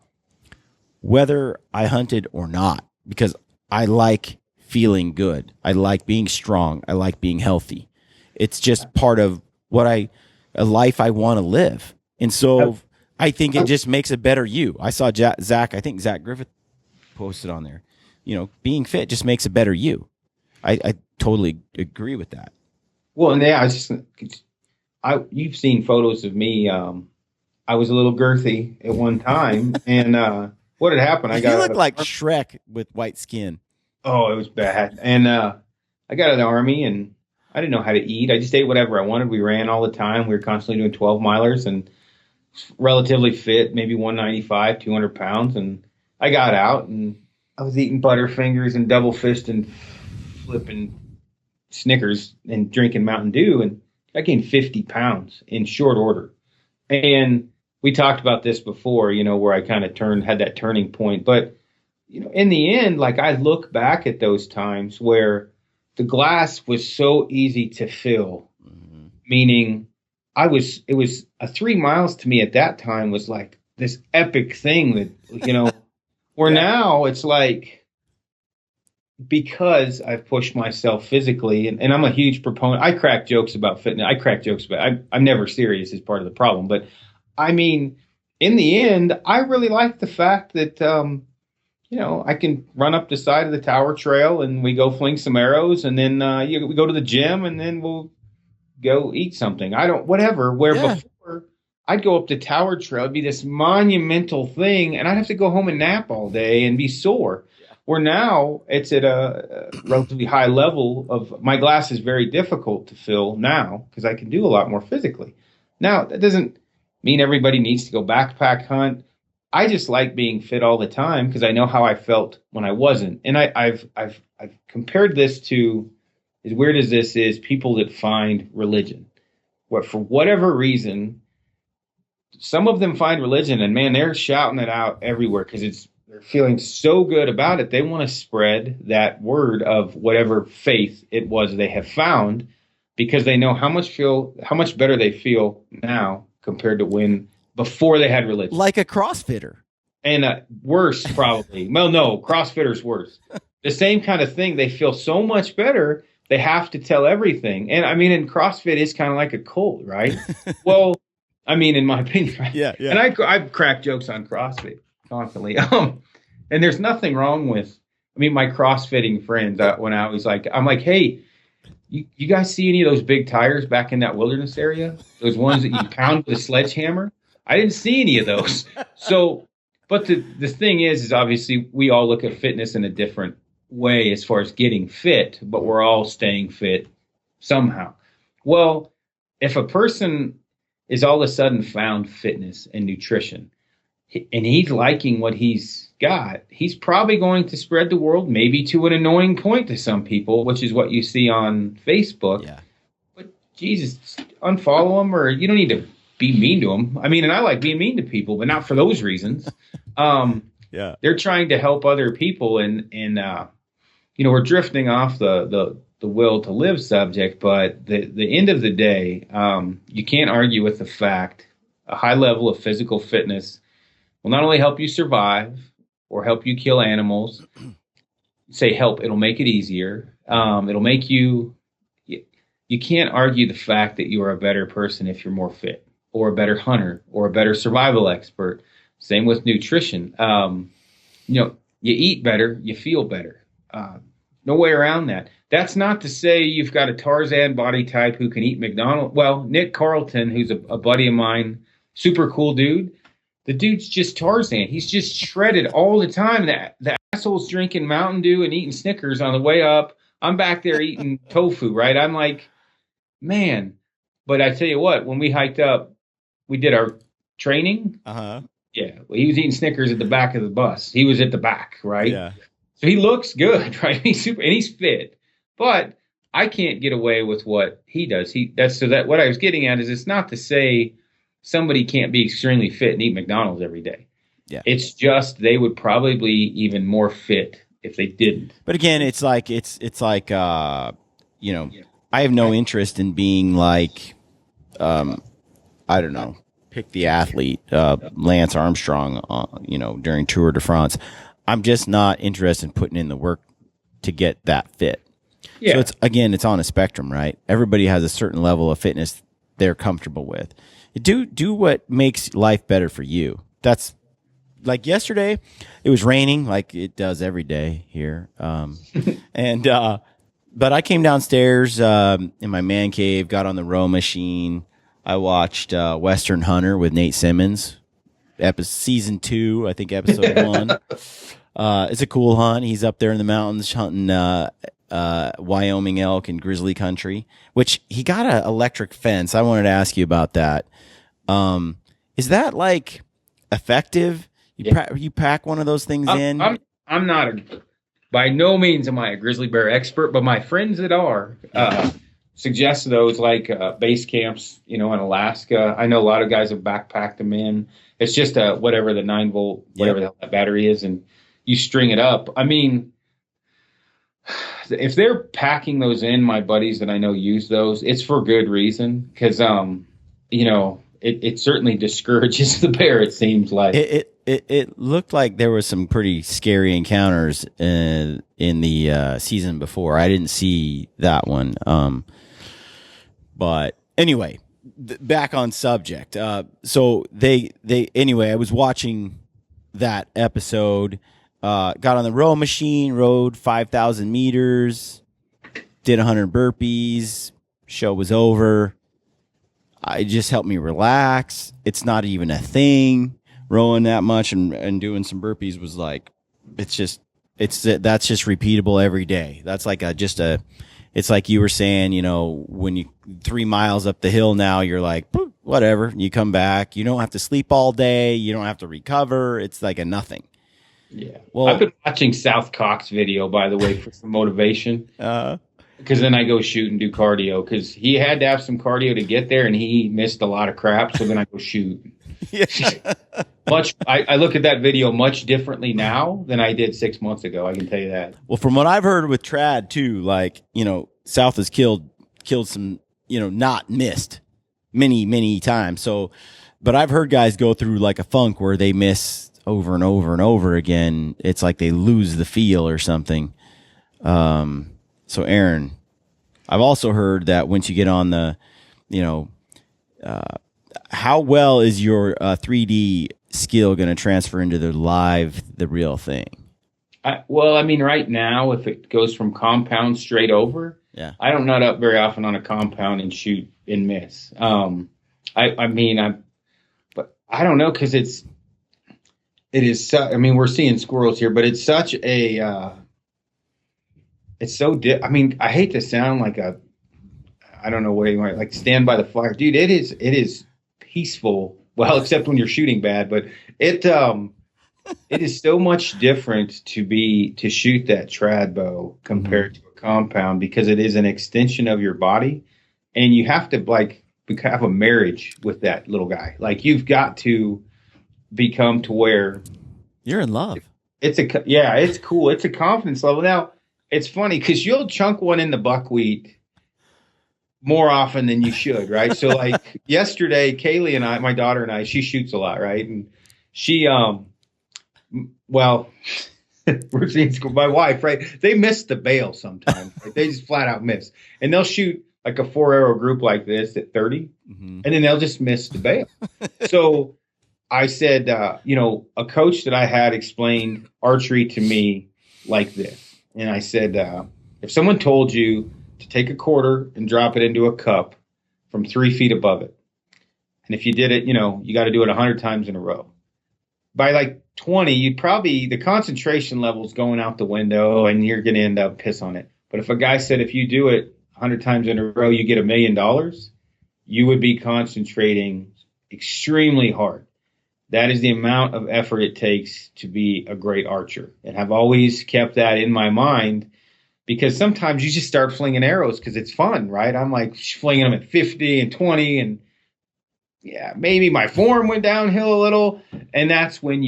whether I hunted or not, because I like feeling good. I like being strong. I like being healthy. It's just part of a life I want to live. And so I think it just makes a better you. I saw Zach, I think Zach Griffith posted on there, being fit just makes a better you. I totally agree with that. Well, and yeah, you've seen photos of me. I was a little girthy at one time, and what had happened? You look like Shrek with white skin. Oh, it was bad. And I got out of the Army and I didn't know how to eat. I just ate whatever I wanted. We ran all the time. We were constantly doing 12 milers and relatively fit, maybe 195, 200 pounds. And I got out and I was eating Butterfingers and Double Fist and flipping Snickers and drinking Mountain Dew. And I gained 50 pounds in short order. And we talked about this before, where I kind of had that turning point. But, in the end, like I look back at those times where the glass was so easy to fill, meaning it was 3 miles to me at that time was like this epic thing that, where now it's like, because I've pushed myself physically and I'm a huge proponent. I crack jokes about fitness. I crack jokes about, I'm never serious as part of the problem, but I mean, in the end, I really like the fact that, I can run up the side of the Tower Trail and we go fling some arrows and then we go to the gym and then we'll go eat something. Before I'd go up the Tower Trail, it'd be this monumental thing and I'd have to go home and nap all day and be sore. Yeah. Where now it's at a relatively high level of my glass is very difficult to fill now because I can do a lot more physically. Now, that doesn't mean everybody needs to go backpack hunt. I just like being fit all the time because I know how I felt when I wasn't. And I've compared this to, as weird as this is, people that find religion. What for whatever reason, some of them find religion and man, they're shouting it out everywhere because they're feeling so good about it. They want to spread that word of whatever faith it was they have found because they know how much better they feel now compared to before they had religion. Like a CrossFitter. And worse, probably. Well, no, CrossFitter's worse. The same kind of thing. They feel so much better, they have to tell everything. And I mean, and CrossFit is kind of like a cult, right? Well, I mean, in my opinion. Right? Yeah. And I've cracked jokes on CrossFit constantly. And there's nothing wrong with, my CrossFitting friends, when I was like, I'm like, hey, you guys see any of those big tires back in that wilderness area? Those ones that you pound with a sledgehammer? I didn't see any of those. So, but the thing is obviously we all look at fitness in a different way as far as getting fit, but we're all staying fit somehow. Well, if a person is all of a sudden found fitness and nutrition and he's liking what he's got, he's probably going to spread the world, maybe to an annoying point to some people, which is what you see on Facebook. Yeah. But Jesus, unfollow them, or you don't need to be mean to them. I mean, and I like being mean to people, but not for those reasons. Yeah. They're trying to help other people, and we're drifting off the will to live subject, but the end of the day, you can't argue with the fact a high level of physical fitness will not only help you survive or help you kill animals. It'll make it easier. It'll make you can't argue the fact that you are a better person if you're more fit, or a better hunter, or a better survival expert. Same with nutrition. You eat better, you feel better. No way around that. That's not to say you've got a Tarzan body type who can eat McDonald's. Well, Nick Carlton, who's a buddy of mine, super cool dude. The dude's just Tarzan. He's just shredded all the time. The asshole's drinking Mountain Dew and eating Snickers on the way up. I'm back there eating tofu, right? I'm like, man. But I tell you what, when we hiked up, we did our training. Uh-huh. Yeah. Well, he was eating Snickers at the back of the bus. He was at the back, right? Yeah. So he looks good, right? He's fit. But I can't get away with what he does. What I was getting at is it's not to say somebody can't be extremely fit and eat McDonald's every day. Yeah. It's just they would probably be even more fit if they didn't. But again, it's like I have no interest in being like I don't know, pick the athlete, Lance Armstrong, during Tour de France. I'm just not interested in putting in the work to get that fit. Yeah. So it's on a spectrum, right? Everybody has a certain level of fitness they're comfortable with. Do what makes life better for you. That's like yesterday, it was raining like it does every day here. But I came downstairs in my man cave, got on the row machine. I watched Western Hunter with Nate Simmons, season 2, I think episode 1. It's a cool hunt. He's up there in the mountains hunting Wyoming elk and grizzly country, which he got an electric fence. I wanted to ask you about that. Is that like effective? You pack one of those things in? I'm not by no means am I a grizzly bear expert, but my friends that are suggest those like base camps, in Alaska. I know a lot of guys have backpacked them in. It's just whatever the 9-volt, whatever the hell that battery is, and you string it up. I mean, if they're packing those in, my buddies that I know use those, it's for good reason, because it certainly discourages the bear. It seems like it looked like there was some pretty scary encounters in the season before. I didn't see that one, but anyway, back on subject. So they anyway. I was watching that episode. Got on the row machine, rode 5,000 meters, did 100 burpees. Show was over. It just helped me relax. It's not even a thing. Rowing that much and doing some burpees was like, that's just repeatable every day. That's like it's like you were saying, when you 3 miles up the hill now, you're like, whatever. You come back. You don't have to sleep all day. You don't have to recover. It's like a nothing. Yeah. Well, I've been watching South Cox video, by the way, for some motivation. Because then I go shoot and do cardio, because he had to have some cardio to get there, and he missed a lot of crap. So then I go shoot. I look at that video much differently now than I did 6 months ago. I can tell you that. Well, from what I've heard with trad too, like, South has killed some, not missed many times. So, but I've heard guys go through like a funk where they miss over and over and over again. It's like they lose the feel or something. So Aaron, I've also heard that once you get on the, how well is your 3D skill going to transfer into the real thing? Right now, if it goes from compound straight over, I don't nut up very often on a compound and shoot and miss. But I don't know, because it is. We're seeing squirrels here, but it's such a. It's so. I hate to sound like I don't know what you want, like Stand by the Fire, dude. It is peaceful. Well, except when you're shooting bad, but it is so much different to shoot that trad bow compared to a compound, because it is an extension of your body, and you have to have a marriage with that little guy. Like, you've got to become to where you're in love. It's cool. It's a confidence level. Now, it's funny because you'll chunk one in the buckwheat more often than you should, right? So like yesterday, Kaylee and I, my daughter and I, she shoots a lot, right? And she, we're seeing my wife, right? They miss the bail sometimes. Right? They just flat out miss. And they'll shoot like a 4-arrow group like this at 30, and then they'll just miss the bail. So I said, a coach that I had explained archery to me like this. And I said, if someone told you to take a quarter and drop it into a cup from 3 feet above it, and if you did it, you got to do it 100 times in a row. By like 20, the concentration level's going out the window, and you're going to end up piss on it. But if a guy said, if you do it 100 times in a row, you get $1 million, you would be concentrating extremely hard. That is the amount of effort it takes to be a great archer. And I've always kept that in my mind, because sometimes you just start flinging arrows because it's fun, right? I'm like flinging them at 50 and 20, and maybe my form went downhill a little. And that's when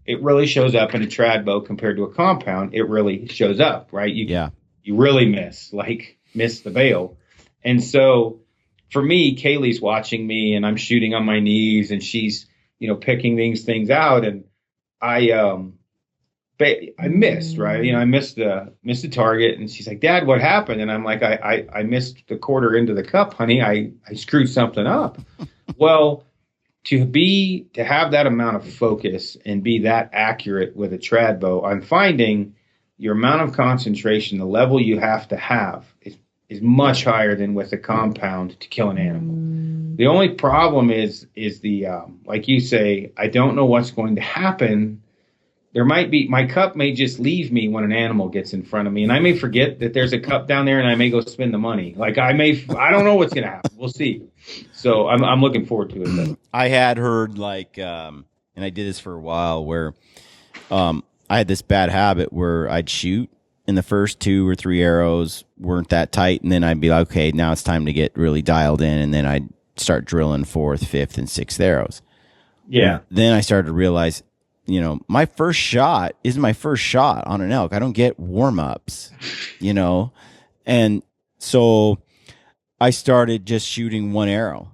it really shows up in a trad bow compared to a compound. It really shows up, right? You really miss the bail. And so for me, Kaylee's watching me, and I'm shooting on my knees, and she's, picking these things out, and I missed, right? I missed the target, and she's like, Dad, what happened? And I'm like, I missed the quarter into the cup, honey. I screwed something up. Well, to have that amount of focus and be that accurate with a trad bow, I'm finding your amount of concentration, the level you have to have is much higher than with a compound to kill an animal. The only problem is the, like you say, I don't know what's going to happen my cup may just leave me when an animal gets in front of me, and I may forget that there's a cup down there, and I may go spend the money. Like I don't know what's gonna happen. We'll see. So I'm looking forward to it. Though. I had heard and I did this for a while where, I had this bad habit where I'd shoot and the first 2 or 3 arrows weren't that tight, and then I'd be like, okay, now it's time to get really dialed in, and then I'd start drilling 4th, 5th, and 6th arrows. Yeah. Then I started to realize, my first shot is my first shot on an elk. I don't get warm-ups, and so I started just shooting 1 arrow.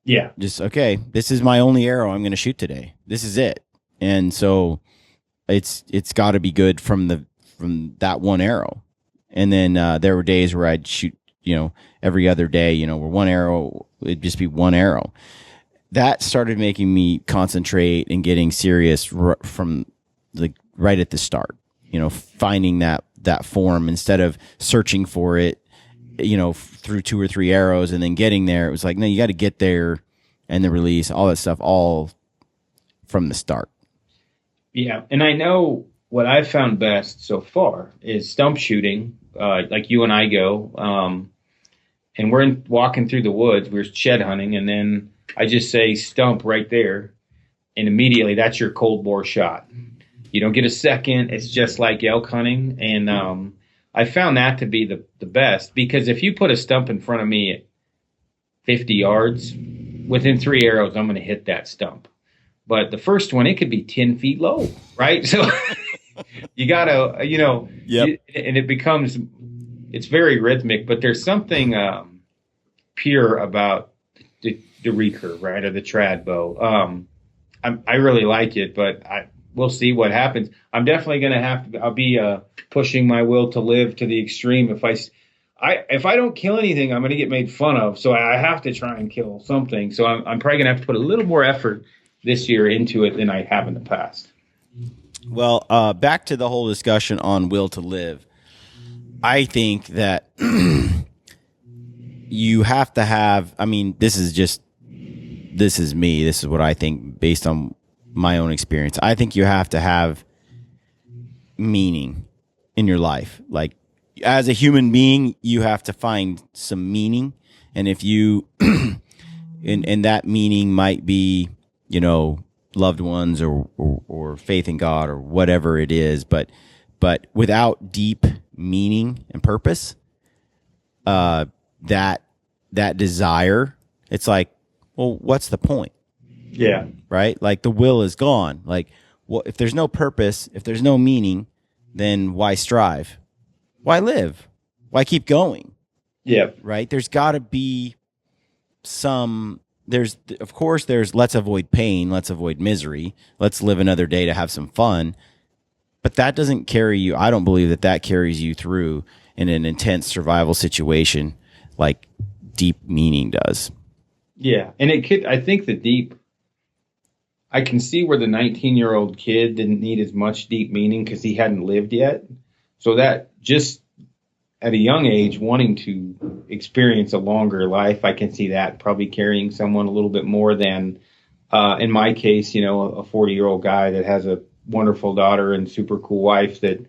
Yeah. Just, okay, this is my only arrow I'm going to shoot today. This is it. And so it's got to be good from that 1 arrow. And then there were days where I'd shoot, every other day, where 1 arrow, it'd just be 1 arrow. That started making me concentrate and getting serious from right at the start, finding that form instead of searching for it, through 2 or 3 arrows and then getting there. It was like, no, you got to get there, and the release, all that stuff, all from the start. Yeah. And I know what I've found best so far is stump shooting, like you and I go, and we're walking through the woods, we're shed hunting, and then I just say stump right there, and immediately that's your cold bore shot. You don't get a second. It's just like elk hunting. And I found that to be the best, because if you put a stump in front of me at 50 yards, within 3 arrows, I'm going to hit that stump. But the first one, it could be 10 feet low, right? So you got to, Yep. And it becomes, it's very rhythmic, but there's something pure about the recurve, right, or the trad bow. I really like it, but we'll see what happens. I'm definitely going to I'll be pushing my will to live to the extreme. If I don't kill anything, I'm going to get made fun of. So I have to try and kill something. So I'm probably going to have to put a little more effort this year into it than I have in the past. Well, back to the whole discussion on will to live. I think that you have to have, this is me. This is what I think based on my own experience. I think you have to have meaning in your life. Like, as a human being, you have to find some meaning. And if you, and that meaning might be, loved ones or faith in God or whatever it is, but without deep meaning and purpose, that desire, it's like, well, what's the point? Yeah. Right? Like, the will is gone. Like, well, if there's no purpose, if there's no meaning, then why strive? Why live? Why keep going? Yeah. Right? There's got to be there's let's avoid pain, let's avoid misery, let's live another day to have some fun. But that doesn't carry you. I don't believe that carries you through in an intense survival situation like deep meaning does. Yeah. And I think I can see where the 19-year-old kid didn't need as much deep meaning because he hadn't lived yet. So that just at a young age, wanting to experience a longer life, I can see that probably carrying someone a little bit more than, in my case, a 40-year-old guy that has a wonderful daughter and super cool wife that,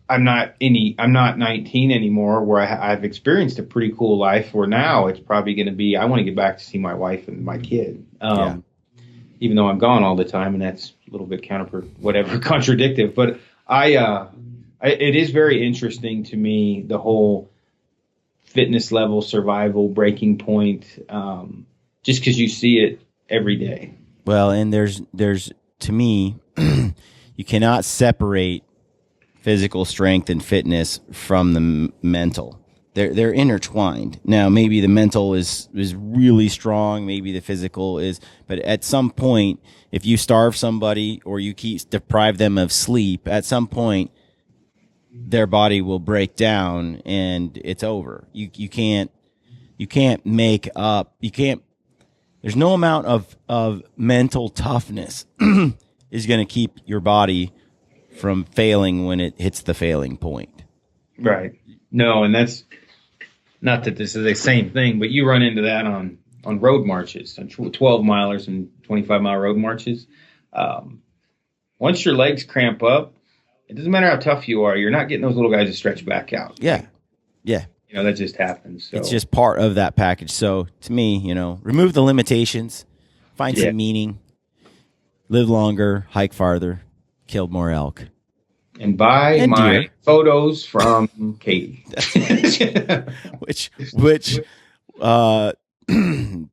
I'm not 19 anymore, where I've experienced a pretty cool life, where now it's probably going to be, I want to get back to see my wife and my kid. Even though I'm gone all the time, and that's a little bit contradictive, but it is very interesting to me, the whole fitness level, survival, breaking point, just because you see it every day. Well, and there's to me, you cannot separate physical strength and fitness from the mental. They're intertwined. Now, maybe the mental is really strong, maybe the physical is, but at some point, if you starve somebody or you deprive them of sleep, at some point, their body will break down and it's over. You can't make up. There's no amount of mental toughness is going to keep your body from failing when it hits the failing point. Right. No, and that's not that this is the same thing, but you run into that on road marches, on 12 milers and 25-mile road marches. once your legs cramp up, it doesn't matter how tough you are. You're not getting those little guys to stretch back out. Yeah. Yeah. You know, that just happens. So. It's just part of that package. So to me, you know, remove the limitations, find some meaning, live longer, hike farther, kill more elk. And buy my deer. photos from Katie. which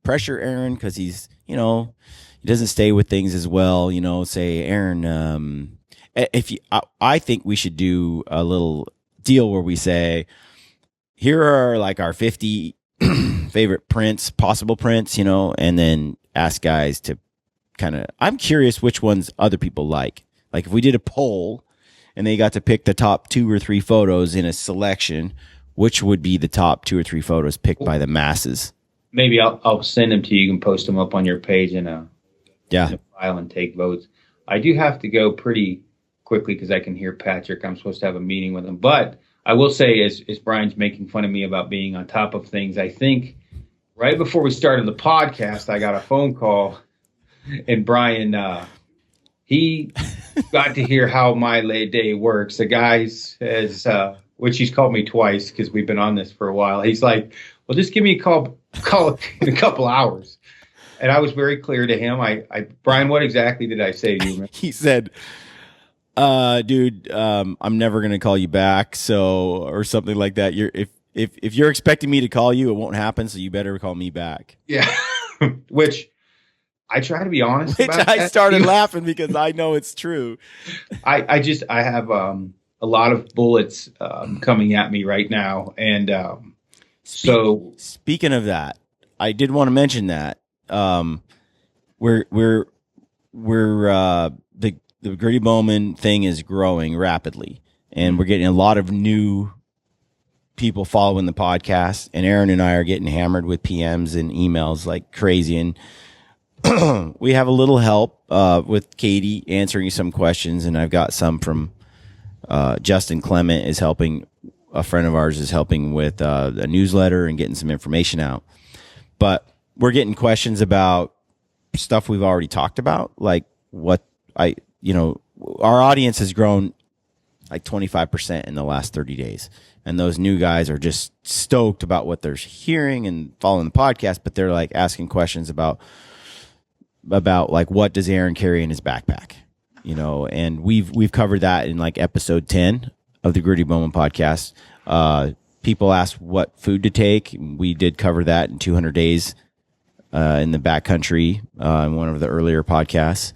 pressure Aaron, because he's, you know, he doesn't stay with things as well. You know, say, Aaron, I think we should do a little deal where we say, here are like our 50 favorite prints, possible prints, you know, and then ask guys to kind of, I'm curious which ones other people like. Like if we did a poll and they got to pick the top 2 or 3 photos in a selection, which would be the top 2 or 3 photos picked by the masses? Maybe I'll send them to you. You can post them up on your page in a file and take votes. I do have to go pretty quickly because I can hear Patrick. I'm supposed to have a meeting with him. But I will say, as Brian's making fun of me about being on top of things, I think right before we started the podcast, I got a phone call, and Brian, he got to hear how my day works. The guy says, which he's called me twice because we've been on this for a while. He's like, well, just give me a call in a couple hours. And I was very clear to him. Brian, what exactly did I say to you, man? He said, dude, I'm never going to call you back. So, or something like that. If you're expecting me to call you, it won't happen. So you better call me back. Yeah. Which I try to be honest Which about I that. started laughing because I know it's true. I have a lot of bullets coming at me right now. And speaking of that, I did want to mention that we're the Gritty Bowmen thing is growing rapidly, and we're getting a lot of new people following the podcast. And Aaron and I are getting hammered with PMs and emails like crazy. And we have a little help with Katie answering some questions, and I've got some from Justin Clement is helping. A friend of ours is helping with a newsletter and getting some information out. But we're getting questions about stuff we've already talked about, like our audience has grown like 25% in the last 30 days. And those new guys are just stoked about what they're hearing and following the podcast, but they're like asking questions about like, what does Aaron carry in his backpack? You know, and we've covered that in like episode 10 of the Gritty Bowmen podcast. People asked what food to take. We did cover that in 200 days in the backcountry in one of the earlier podcasts.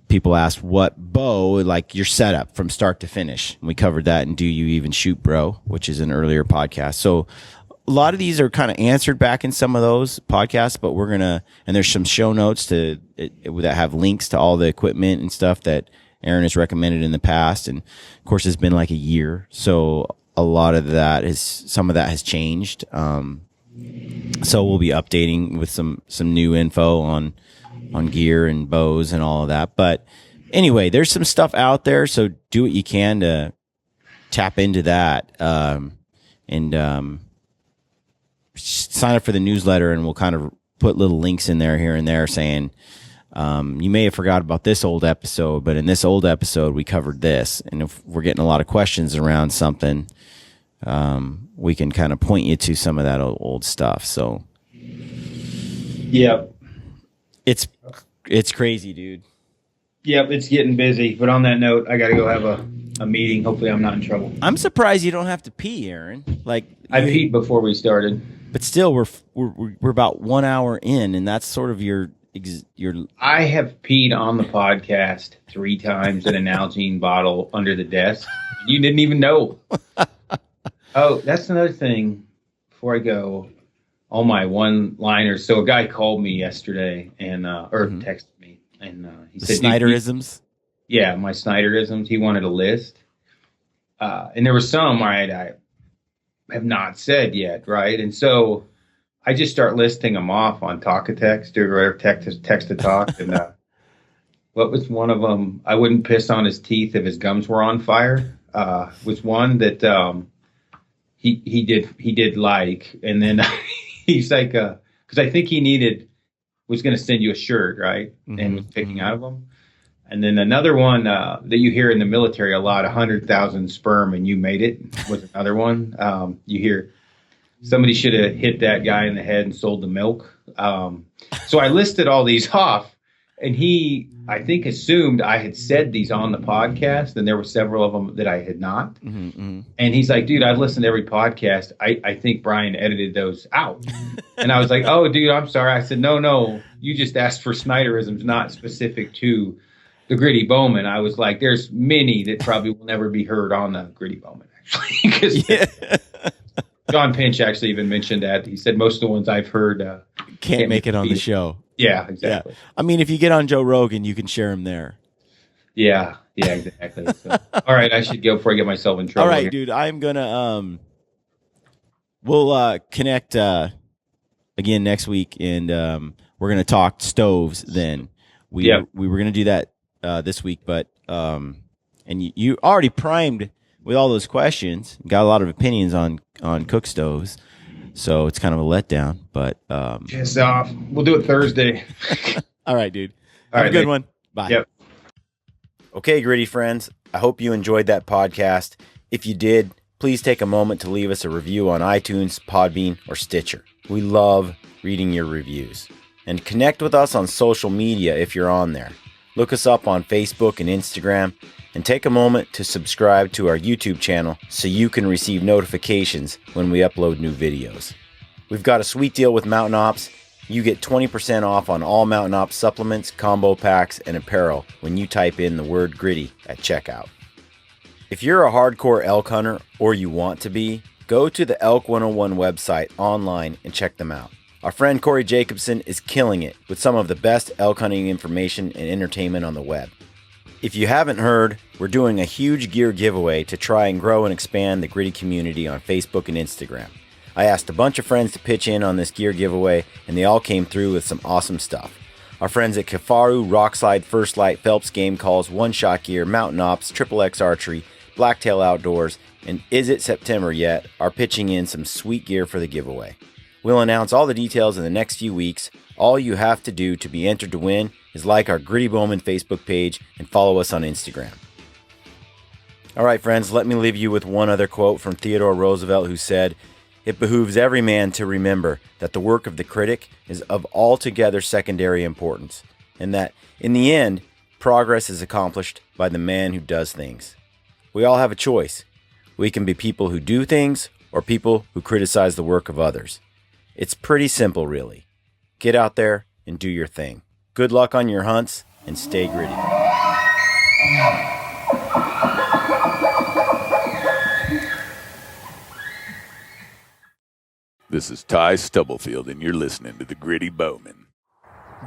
People asked what bow, like your setup from start to finish. We covered that in Do You Even Shoot, Bro, which is an earlier podcast. So a lot of these are kind of answered back in some of those podcasts, but and there's some show notes that have links to all the equipment and stuff that Aaron has recommended in the past. And of course, it's been like a year. So a lot of some of that has changed. So we'll be updating with some new info on gear and bows and all of that. But anyway, there's some stuff out there. So do what you can to tap into that. And sign up for the newsletter, and we'll kind of put little links in there here and there saying, you may have forgot about this old episode, but in this old episode, we covered this. And if we're getting a lot of questions around something, we can kind of point you to some of that old stuff. So, yep, it's crazy, dude. Yep, it's getting busy. But on that note, I got to go have a meeting. Hopefully, I'm not in trouble. I'm surprised you don't have to pee, Aaron. Like I peed before we started, but still, we're about 1 hour in, and that's sort of your. I have peed on the podcast 3 times in an Nalgene bottle under the desk. You didn't even know. Oh, that's another thing. Before I go, all my one-liners. So a guy called me yesterday or texted me, and he said Snyderisms. Yeah, my Snyderisms. He wanted a list, and there were some I have not said yet, right? And so I just start listing them off on Talk-a-Text or whatever, text to talk. And what was one of them? I wouldn't piss on his teeth if his gums were on fire. Was one that he did like, and then he's like, because I think he needed was going to send you a shirt, right? And was picking out of them. And then another one that you hear in the military a lot, 100,000 sperm and you made it, was another one. You hear somebody should have hit that guy in the head and sold the milk. So I listed all these off, and he, I think, assumed I had said these on the podcast, and there were several of them that I had not. And he's like, dude, I've listened to every podcast. I think Brian edited those out. And I was like, oh, dude, I'm sorry. I said, no, you just asked for Snyderisms, not specific to the Gritty Bowmen. I was like, there's many that probably will never be heard on the Gritty Bowmen, actually. Because John Pinch actually even mentioned that. He said most of the ones I've heard can't make it on the show. Yeah, exactly. Yeah. I mean, if you get on Joe Rogan, you can share him there. Yeah, exactly. So, all right, I should go before I get myself in trouble. All right, here. dude, I'm gonna we'll connect again next week, and we're gonna talk stoves. Then we were gonna do that this week, but and you already primed with all those questions, got a lot of opinions on cook stoves. So it's kind of a letdown, but pissed off. We'll do it Thursday. All right, dude. All Have right, a good one. Bye. Yep. Okay, Gritty friends. I hope you enjoyed that podcast. If you did, please take a moment to leave us a review on iTunes, Podbean, or Stitcher. We love reading your reviews. And connect with us on social media if you're on there. Look us up on Facebook and Instagram, and take a moment to subscribe to our YouTube channel so you can receive notifications when we upload new videos. We've got a sweet deal with Mountain Ops. You get 20% off on all Mountain Ops supplements, combo packs, and apparel when you type in the word gritty at checkout. If you're a hardcore elk hunter, or you want to be, go to the Elk 101 website online and check them out. Our friend Corey Jacobson is killing it with some of the best elk hunting information and entertainment on the web. If you haven't heard, we're doing a huge gear giveaway to try and grow and expand the Gritty community on Facebook and Instagram. I asked a bunch of friends to pitch in on this gear giveaway, and they all came through with some awesome stuff. Our friends at Cafaro, Rockslide, First Light, Phelps Game Calls, One Shot Gear, Mountain Ops, XXX Archery, Blacktail Outdoors, and Is It September Yet are pitching in some sweet gear for the giveaway. We'll announce all the details in the next few weeks. All you have to do to be entered to win is like our Gritty Bowmen Facebook page and follow us on Instagram. All right, friends, let me leave you with one other quote from Theodore Roosevelt, who said, "It behooves every man to remember that the work of the critic is of altogether secondary importance, and that, in the end, progress is accomplished by the man who does things." We all have a choice. We can be people who do things or people who criticize the work of others. It's pretty simple, really. Get out there and do your thing. Good luck on your hunts, and stay gritty. This is Ty Stubblefield, and you're listening to the Gritty Bowmen.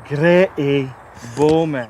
Gritty Bowmen.